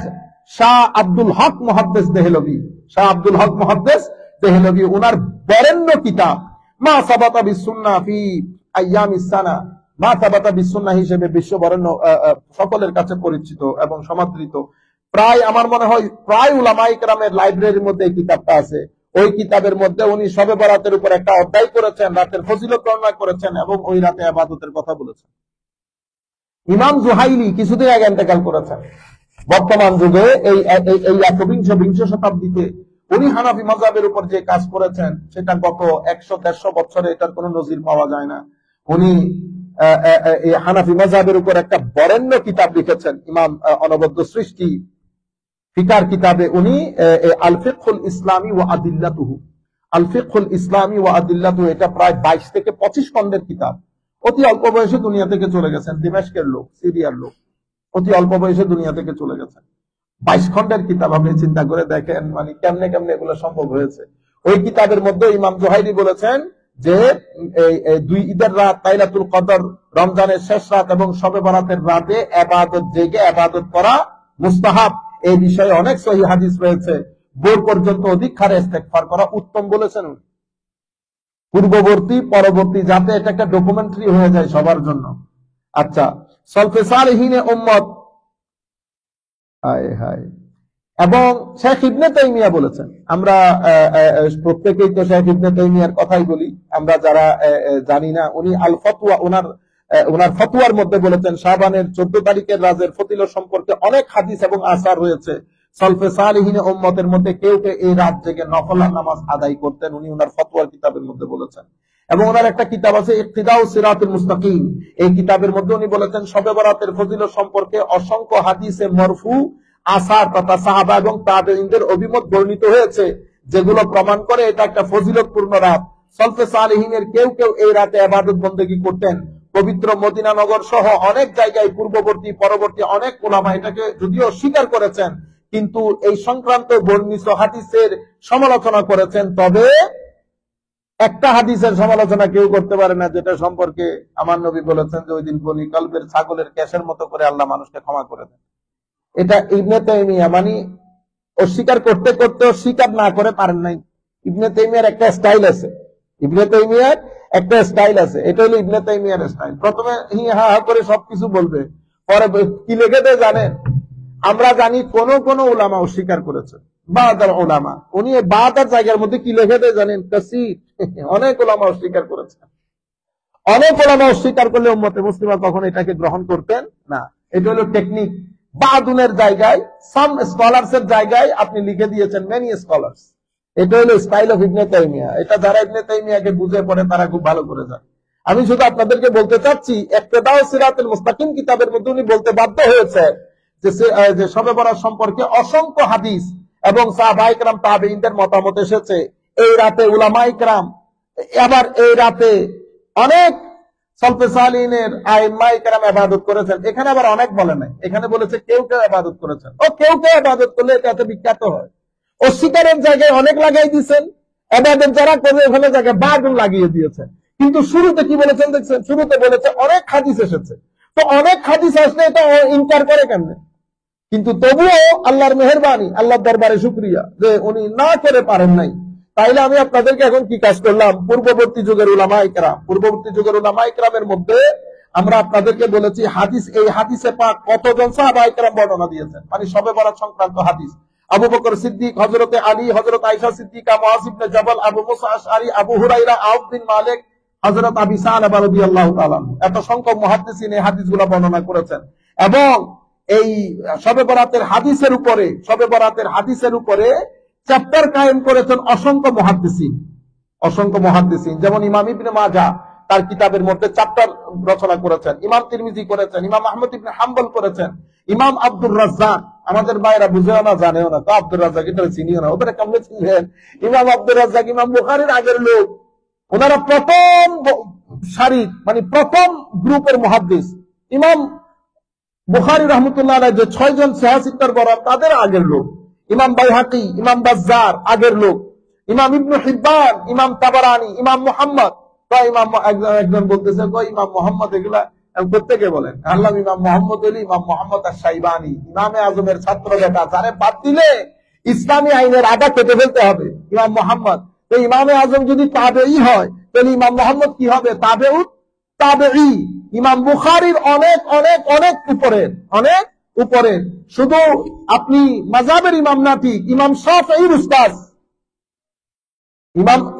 Speaker 1: শাহ আব্দুল হক মুহাদ্দিস দেহলভী, শাহ আব্দুল হক মুহাদ্দিস দেহলভী, উনার বরেণ্য কিতাব মা সাবাতা বিসুন্নাহ ফি আইয়ামিস সানা, মা সাবাতা বিসুন্নাহ হিসেবে বিশ্ব বরেণ্য, সকলের কাছে পরিচিত এবং সমাদৃত। প্রায় আমার মনে হয় প্রায় উলামায়ে কেরামের লাইব্রেরির মধ্যে এই কিতাবটা আছে। ওই কিতাবের মধ্যে উনি শবে বরাতের উপর একটা অধ্যায় করেছেন, রাতের ফজিলত বর্ণনা করেছেন এবং ওই রাতে ইবাদতের কথা বলেছেন। ইমাম জুহাইলি কিছুদিন আগে ইন্তেকাল করেছেন। বর্তমান যুগে এই বিংশ শতাব্দীতে উনি হানাফি মাযহাবের উপর যে কাজ করেছেন, সেটা গত 100-150 বছরে এটার কোনো নজির পাওয়া যায় না। উনি এই হানাফি মাযহাবের উপর একটা বরেণ্য কিতাব লিখেছেন, ইমাম অনবদ্য সৃষ্টি ফিকার কিতাবে উনি আল ফিকহুল ইসলামী ওয়া আদিল্লাতুহু, আল ফিকহুল ইসলামী ওয়া আদিল্লাতুহু, এটা প্রায় 22 থেকে 25 খণ্ডের কিতাব। অতি অল্প বয়সে দুনিয়া থেকে চলে গেছেন, দিমাশকের লোক, সিরিয়ার লোক, অতি অল্প বয়সে দুনিয়া থেকে চলে গেছেন। 22 খণ্ডের কিতাব, আপনি চিন্তা করে দেখেন মানে কেমনে কেমনে এগুলো সম্ভব হয়েছে। ওই কিতাবের মধ্যে ইমাম জুহাইরি বলেছেন যে 2 ঈদের রাত, লাইলাতুল কদর, রমজানের শেষ রাত এবং শবে বরাতের রাতে ইবাদত জেগে ইবাদত করা মুস্তাহাব। এই বিষয়ে অনেক সহিহ হাদিস রয়েছে। ভোর পর্যন্ত অধিক হারে ইস্তেগফার করা উত্তম বলেছেন। পূর্ববর্তী পরবর্তী, যাতে এটা একটা ডকুমেন্টারি হয়ে যায় সবার জন্য। আচ্ছা, সলফে সালেহিনে উম্মত, হায় হায়, এবং শেখ ইবনে তাইমিয়া বলেছেন, আমরা প্রত্যেকেই তো শেখ ইবনে তাইমিয়ার কথাই বলি, আমরা যারা জানি না, উনি আল ফতোয়া, ওনার ফতোয়ার মধ্যে বলেছেন শাবানের 14 তারিখের রাতের ফজিলত সম্পর্কে অনেক হাদিস এবং আসার রয়েছে। সলফে সালেহিনে উম্মতের মধ্যে কেউ কেউ এই রাত জেগে নফল নামাজ আদায় করতেন, উনি ওনার ফতোয়ার কিতাবের মধ্যে বলেছেন। এবং ওনার একটা কিতাব আছে ইক্তিদাউ সিরাতুল মুস্তাকিম, এই কিতাবের মধ্যে উনি বলেছেন শবে বরাতের ফজিলত সম্পর্কে অসংখ্য হাদিসে মরফু, আসার তথা সাহাবা এবং তাবেঈনদের অভিমত বর্ণিত হয়েছে, যেগুলো প্রমাণ করে এটা একটা ফজিলতপূর্ণ রাত। সলফে সালেহিনের কেউ কেউ এই রাতে ইবাদত বন্দেগী করতেন। পবিত্র মদিনা নগর সহ অনেক জায়গায় পূর্ববর্তী পরবর্তী অনেক উলামা এটাকে যদিও স্বীকার করেছেন, কিন্তু এই সংক্রান্ত বর্ণিত হাদিসের সমালোচনা করেছেন। তবে একটা হাদিসের সমালোচনা কেউ করতে পারে না, যেটা সম্পর্কে আমার নবী বলেছেন যে ওই দিন বনি কলবের ছাগলের কেশের মতো করে আল্লাহ মানুষকে ক্ষমা করে দেন। এটা ইবনে তাইমিয়া মানে অস্বীকার করতে করতে স্বীকার না করে পারেন নাই। ইবনে তাইমিয়ার একটা স্টাইল আছে, ইবনে তাইমিয়ার একটা স্টাইল আছে, এটা হলো ইবনে তাইমিয়ার স্টাইল। প্রথমে হা হা করে সবকিছু বলবে, পরে কি লিখে দেয় জানেন? আমরা জানি কোন কোন উলামা অস্বীকার করেছে, বাদার উলামা, উনি বাদার জায়গার মধ্যে কি লিখে দেয় জানেন? কাসীর, অনেক উলামা অস্বীকার করেছে। অনেক উলামা অস্বীকার করলে উম্মতে মুসলিমা কখন এটাকে গ্রহণ করতেন না। এটা হলো টেকনিক। বাদুনের জায়গায়, সাম স্কলার্স এর জায়গায় আপনি লিখে দিয়েছেন মেনি স্কলার্স। এটা হলো স্টাইল অফ ইবনে তাইমিয়া। এটা যারা ইবনে তাইমিয়াকে বুঝে পড়ে তারা খুব ভালো করে যায়। আমি শুধু আপনাদেরকে বলতে চাচ্ছি, ইক্তিদাউ সিরাতুল মুস্তাকিম কিতাবের মধ্যে উনি বলতে বাধ্য হয়েছে যে শবে বরাত সম্পর্কে অসংখ্য হাদিস এবং সাহাবায়ে কেরাম তাবেঈনদের মতামত এসেছে। এই রাতে উলামায়ে কেরাম, আবার এই রাতে অনেক সলফে সালেহিনের আইম্মায়ে কেরাম ইবাদত করেছেন। এখানে আবার অনেক বলে নাই, এখানে বলেছে কেউ কেউ ইবাদত করেছেন। ও কেউ কেউ ইবাদত করলে এটা এত বিখ্যাত হয়? অস্বীকারের জায়গায় অনেক লাগাই দিয়েছেন, ইবাদত যারা করবে ওখানে জায়গায় বাদুন লাগিয়ে দিয়েছেন। কিন্তু শুরুতে কি বলেছেন দেখছেন? শুরুতে বলেছে অনেক হাদিস এসেছে। তো অনেক হাদিস আসলে এটা ইনকার করে কেমনে? কিন্তু তবুও আল্লাহর মেহেরবানি, আল্লাহর দরবারে শুকরিয়া যে উনি না করে পারেন নাই। তাইলে আমি আপনাদেরকে এখন কি কাজ করলাম? পূর্ববর্তী যুগের উলামায়ে কেরামের মধ্যে আমরা আপনাদেরকে বলেছি হাদিস, এই হাদিসে পাক কতজন সাহাবায়ে কেরাম বর্ণনা দিয়েছেন, মানে শবে বরাত সংক্রান্ত হাদিস। আবু বকর সিদ্দিক, হযরতে আলী, হযরত আয়েশা সিদ্দিকা, মুআয ইবনে জাবাল, আবু মুসা আশআরী, আবু হুরায়রা, আউফ বিন মালিক, হযরত আবী সালাবা রাদিয়াল্লাহু তাআলা। এত সংখ্যক মুহাদ্দিসিন এই হাদিসগুলো বর্ণনা করেছেন। এবং এই শবে বরাতের হাদিসের উপরে চ্যাপ্টার কায়েম করেছেন অসংখ্য মুহাদ্দিসিন। যেমন ইমাম ইবনে মাজাহ তার কিতাবের মধ্যে চ্যাপ্টার রচনা করেছেন, ইমাম তিরমিজি করেছেন, ইমাম আহমদ ইবনে হাম্বল করেছেন, ইমাম আব্দুর রাজ্জাক, আমাদের ভাইরা বুঝেও না জানেও না, তো আব্দুর রাজ্জাক এটা চিনিও না, ওদের কেমনে চিনলেন? ইমাম আব্দুর রাজ্জাক ইমাম বুখারীর আগের লোক, ওনারা প্রথম সারির, মানে প্রথম গ্রুপের মুহাদ্দিস। ইমাম বুখারী রাহমাতুল্লাহ আলাইহি যে 6 জন সিহাসিত্তার বরাত, তাদের আগের লোক। ইমাম বাইহাকি, ইমাম বাজ্জার আগের লোক, ইমাম ইবনে হিব্বান, ইমাম তাবারানি, ইমাম মুহাম্মদ। তো ইমাম একজন বলতেছে, ইমাম মুহাম্মদ এগুলা প্রত্যেকে বলেন, আল্লাহ ইমাম মুহাম্মদ হলি ইমাম মুহাম্মদ আশ-শাইবানি, ইমামে আজমের ছাত্র বেটা, যারে বাদ দিলে ইসলামী আইনের আদা কেটে ফেলতে হবে, ইমাম মুহাম্মদ। তো ইমামে আজম যদি তাবেঈ হয়, তাহলে ইমাম মুহাম্মদ কি হবে? তাবেঈ। ইমাম বুখারীর অনেক অনেক অনেক উপরের। শুধু আপনি মাযহাবের ইমাম না, ঠিক ইমাম শাফিঈর উস্তাদ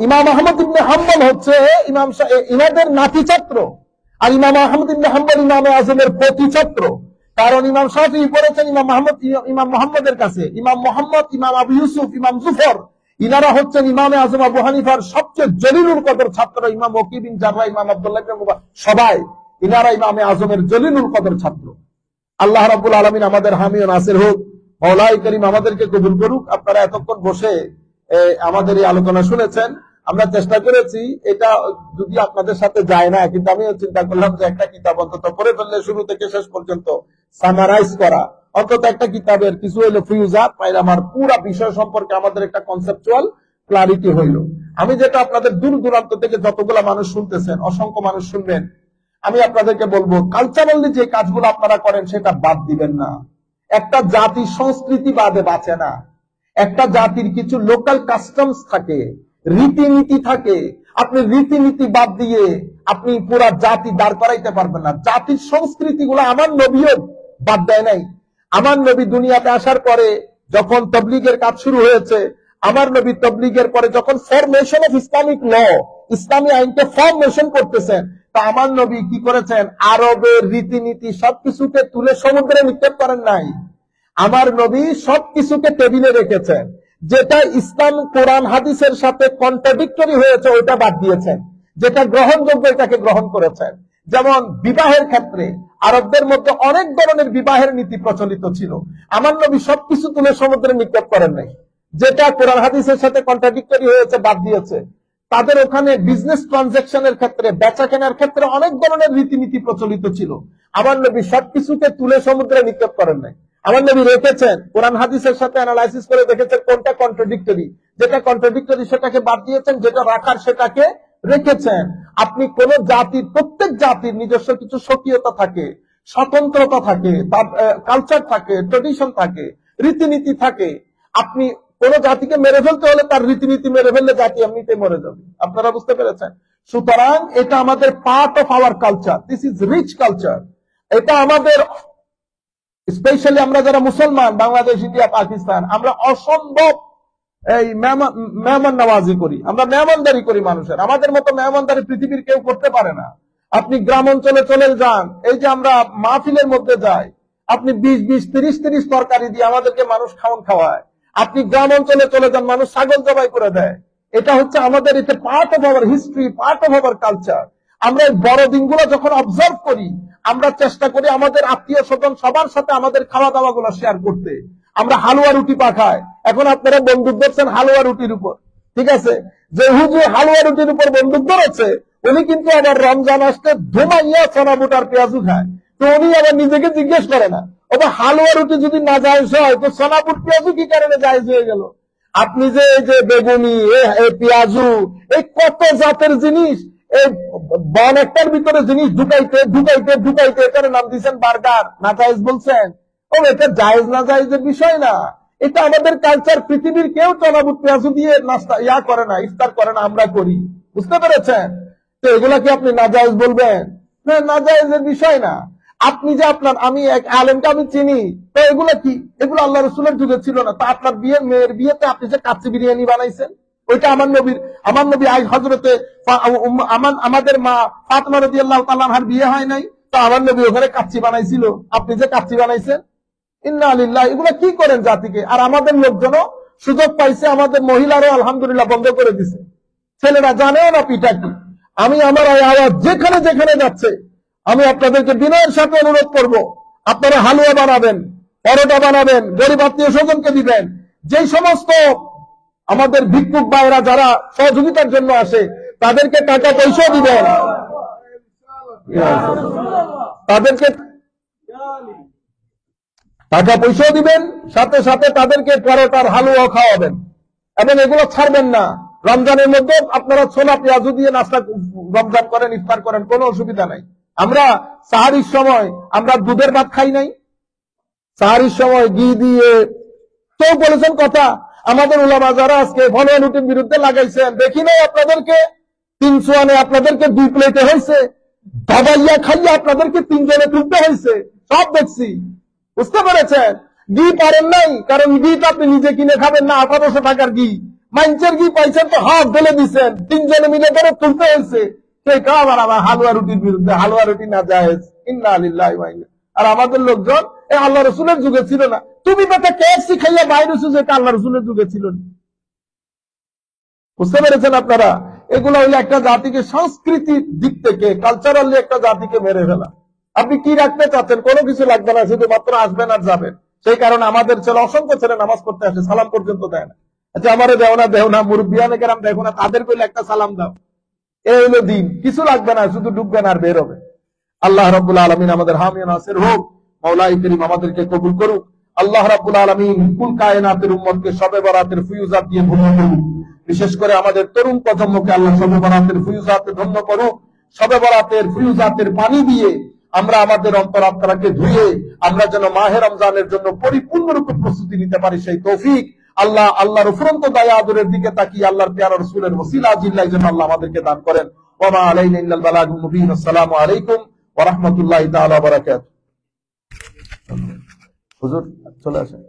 Speaker 1: ইমাম আহমদ ইবনে হাম্বল হচ্ছে ইনাদের নাতি ছাত্র, আর ইমাম আহমদ ইবনে হাম্বল ইমামে আজমের প্রতিছাত্র। কারণ ইমাম শাফিঈ পড়েছেন ইমাম মুহাম্মদের কাছে। ইমাম মুহাম্মদ, ইমাম আবু ইউসুফ, ইমাম জুফর, ইনারা হচ্ছেন ইমামে আজম আবু হানিফার সবচেয়ে জলিলুল কদর ছাত্র। ইমাম ওয়াকি বিন জাররাহ, ইমাম আব্দুল্লাহ ইবনে মুবারক, সবাই ইনারা ইমামে আজমের জলিলুল কদর ছাত্র। আল্লাহ রাব্বুল আলামিন আমাদের হামি ও নাসির হোক। মাওলাই করিম আমাদেরকে কবুল করুক। আপনারা এতক্ষণ বসে আমাদের এই আলোচনা শুনেছেন। আমরা চেষ্টা করেছি এটা যদি আপনাদের সাথে যায় না, কিন্তু আমি চিন্তা করলাম যে একটা কিতাব অন্তত পড়ে ফেললে শুরু থেকে শেষ পর্যন্ত সামারাইজ করা, অন্তত একটা কিতাবের কিছু হইলো ফিউজাত পাইলে আমার পুরা বিষয় সম্পর্কে আমাদের একটা কনসেপচুয়াল ক্লারিটি হইল। আমি যেটা আপনাদের দূর দূরান্ত থেকে যতগুলা মানুষ শুনতেছেন, অসংখ্য মানুষ শুনবেন, আমি আপনাদেরকে বলবো কালচারালি যে কাজগুলো আপনারা করেন সেটা বাদ দিবেন না। একটা জাতি সংস্কৃতি বাদে বাঁচে না। একটা জাতির কিছু লোকাল কাস্টমস থাকে, রীতিনীতি থাকে। আপনি রীতিনীতি বাদ দিয়ে আপনি পুরা জাতি দাঁড় করাইতে পারবেন না। জাতির সংস্কৃতিগুলো আমার নবীও বাদ দেয় নাই। আমার নবী দুনিয়াতে আসার পরে যখন তাবলীগের কাজ শুরু হয়েছে, আমার নবী তাবলীগের পরে যখন ফরমেশন অফ ইসলামিক ল, ইসলামী আইনকে ফরমেশন করতেছেন, তা আমার নবী কি করেছেন? আরবের রীতিনীতি সবকিছুকে তুলে সমুদ্রে নিক্ষেপ করেন নাই। আমার নবী সবকিছুকে টেবিলে রেখেছেন। যেটা ইসলাম কোরআন হাদিসের সাথে কন্ট্রাডিক্টরি হয়েছে ওইটা বাদ দিয়েছেন, যেটা গ্রহণযোগ্য এটাকে গ্রহণ করেছেন। যেমন বিবাহের ক্ষেত্রে আরবদের মধ্যে অনেক ধরনের বিবাহের নীতি প্রচলিত ছিল, আমার নবী সবকিছু তুলে সমুদ্রে নিক্ষেপ করেন নাই। যেটা কোরআন হাদিসের সাথে কন্ট্রাডিক্টরি হয়েছে বাদ দিয়েছে। তাদের ওখানে বিজনেস ট্রানজাকশনের ক্ষেত্রে, বেচা কেনার ক্ষেত্রে অনেক ধরনের রীতিনীতি প্রচলিত ছিল, আমার নবী সবকিছুকে তুলে সমুদ্রে নিক্ষেপ করেন নাই। আমার নবী রেখেছেন, কোরআন হাদিসের সাথে অ্যানালাইসিস করে দেখেছেন কোনটা কন্ট্রাডিক্টরি, যেটা কন্ট্রাডিক্টরি সেটাকে বাদ দিয়েছেন, যেটা রাখার সেটাকে রেখেছেন। আপনি কোন জাতির, প্রত্যেক জাতির নিজস্ব কিছু স্বকীয়তা থাকে, স্বতন্ত্রতা থাকে, তার কালচার থাকে, ট্রেডিশন থাকে, রীতিনীতি থাকে। আপনি কোন জাতিকে মেরে ফেলতে হলে তার রীতিনীতি মেরে ফেললে জাতি এমনিতে মরে যাবে। আপনারা বুঝতে পেরেছেন? সুতরাং এটা আমাদের part of our culture. This is rich culture. এটা আমাদের, স্পেশালি আমরা যারা মুসলমান, বাংলাদেশ, ইন্ডিয়া, পাকিস্তান, আমরা অসম্ভব এই মেহমান নওয়াজি করি, আমরা মেহমানদারি করি মানুষের। আমাদের মতো মেহমানদারি পৃথিবীর কেউ করতে পারে না। আপনি গ্রাম অঞ্চলে চলে যান, এই যে আমরা মাহফিলের মধ্যে যাই, আপনি 20, 30 তরকারি দিয়ে আমাদেরকে মানুষ খাওয়ায়। আপনি গ্রাম অঞ্চলে চলে যান, মানুষ ছাগল জবাই করে দেয়। এটা হচ্ছে আমাদের, এটা part of hour history, part of our culture. আমরা এই বড়দিনগুলো যখন অবজার্ভ করি, আমরা চেষ্টা করি আমাদের আত্মীয় স্বজন সবার সাথে আমাদের খাওয়া দাওয়া গুলো শেয়ার করতে। আমরা হালুয়া রুটি পাঠাই। এখন আপনারা বন্দুক ধরছেন হালুয়া রুটির উপর, ঠিক আছে? যে হুজুর হালুয়া রুটির উপর বন্দুক ধরেছে, উনি কিন্তু আবার রমজান আসতে ধুমাইয়া সোনা বুটার পেঁয়াজু খায়। তো উনি আবার নিজেকে জিজ্ঞেস করে না, ওটা হালুয়া রুটি যদি না জায়েজ হয় তো সোনা বুট পেঁয়াজু কি কারণে জায়েজ হয়ে গেল? আপনি যে এই যে বেগুনি, পেঁয়াজু, এই কত জাতের জিনিস, এই বন একটার ভিতরে জিনিস ঢুকাইতে এটার নাম দিচ্ছেন বার্গার, না জায়েজ বলছেন। ও এটা জায়েজ না জায়েজের বিষয় না, এটা আমাদের কালচার। পৃথিবীর কেউ চনাবুট পেঁয়াজু দিয়ে নাস্তা করে না, ইফতার করে না, আমরা করি। বুঝতে পেরেছেন? তো এগুলা কি আপনি নাজায়েজ বলবেন? না, নাজায়েজের বিষয় না। আপনি যে আমি এক আলেমকে আমি চিনি, তো এগুলা কি? এগুলো আল্লাহ রসুলের যুগে ছিল না। তা আপনার মেয়ের বিয়েতে আপনি যে কাচ্চি বিরিয়ানি বানাইছেন, ওইটা আমার নবী আই হযরতে আমাদের মা ফাতেমা রাদিয়াল্লাহু তাআলা আনহার বিয়ে হয় নাই, তো আমার নবী ওখানে কাচ্চি বানাইছিল, আপনি যে কাচ্চি বানাইছেন। ইন্না লিল্লাহি, এগুলা কি করেন জাতিকে? আর আমাদের লোকজনও সুযোগ পাইছে, আমাদের মহিলারও আলহামদুলিল্লাহ বন্ধ করে দিছে। ছেলেরা জানেও না পিঠা কি। আমি আমার আওয়াজ যেখানে যেখানে যাচ্ছে, আমি আপনাদেরকে বিনয়ের সাথে অনুরোধ করব, আপনারা হালুয়া বানাবেন, পরোটা বানাবেন, গরিব আত্মীয় স্বজনকে দিবেন। যেই সমস্ত আমাদের ভিক্ষুক ভাইরা যারা সহযোগিতার জন্য আসে, তাদেরকে টাকা পয়সা দিবেন, তাদেরকে টাকা পয়সাও দিবেন, সাথে সাথে তাদেরকে পরোটার হালুয়া খাওয়াবেন। এবং এগুলো ছাড়বেন না। রমজানের মধ্যে আপনারা ছোলা পেঁয়াজু দিয়ে নাস্তা রমজান করেন, ইফতার করেন, কোনো অসুবিধা নাই। আমরা সাহারির সময় আমরা দুধের ভাত খাই নাই? সাহারির সময় ঘি দিয়ে কেউ বলেছেন কথা? আমাদের উলামা যারা আজকে ফলোয়া লুটির বিরুদ্ধে লাগাইছেন, দেখি নাই আপনাদেরকে 300 আনে আপনাদেরকে 2 প্লেটে হয়েছে, দাবাইয়া খাইয়া আপনাদেরকে 3 জনে তুলতে হয়েছে, সব দেখছি। বুঝতে পেরেছেন? ঘি পারেন নাই, কারণ ঘিটা আপনি নিজে কিনে খাবেন না। 1800 টাকার ঘি, মাইনচের ঘি পাইছেন তো হাফ ঢেলে দিচ্ছেন, 3 জনে মিলে করে তুলতে হয়েছে। সেই আবার আবার হালুয়া রুটির বিরুদ্ধে, হালুয়া রুটি না জায়েজ। ইন্না লিল্লাহি ওয়া ইন্না। আর আমাদের লোকজন এই আল্লাহ রসুলের যুগে ছিল না। তুমি বেটা কেএফসি খাইয়া বাইরে যেটা আল্লাহ রসুলের যুগে ছিল না। বুঝতে পেরেছেন আপনারা? এগুলো হইলে একটা জাতিকে সংস্কৃতির দিক থেকে কালচারালি একটা জাতিকে মেরে ফেলা। আপনি কি রাখতে চাচ্ছেন? কোনো কিছু লাগবে না, শুধুমাত্র আসবেন আর যাবেন। সেই কারণে আমাদের ছেলে, অসংখ্য ছেলে নামাজ পড়তে আসে, সালাম পর্যন্ত দেয় না। আচ্ছা, আমারও দেও না, মুরব্বিয়ানে কেরাম দেখো না, তাদের কইলে একটা সালাম দাও। এই হলো দিন। কিছু লাগবে না, শুধু ঢুকবেন আর বের হবে। আল্লাহ রাব্বুল আলামিন আমাদের হামি নাসির হোক। মাওলাই করিম আমাদেরকে কবুল করুক। আল্লাহ রাব্বুল আলামিন কুল কায়নাতের উম্মতকে শবে বরাতের ফুয়ুজাত দিয়ে ধন্য করুক। বিশেষ করে আমাদের তরুণ প্রজন্মকে আল্লাহ শবে বরাতের ফুয়ুজাতে ধন্য করুক। শবে বরাতের ফুয়ুজাতের পানি দিয়ে আমরা আমাদের অন্তরাত্মাকে ধুয়ে আমরা যেন মাহে রমজানের জন্য পরিপূর্ণরূপে প্রস্তুতি নিতে পারি, সেই তৌফিক আল্লাহর উপরন্ত দয়া আদরের দিকে তাকিয়ে আল্লাহর প্যারা রাসূলের ওসিলা জিল্লাহ যেন আল্লাহ আমাদেরকে দান করেন। ওয়া মা আলাইনা ইল্লাল বালাগুল মুবিন। আসসালামু আলাইকুম ওয়া রাহমাতুল্লাহি তাআলা ওয়া বারাকাতুহু। হুজুর চলে আসেন।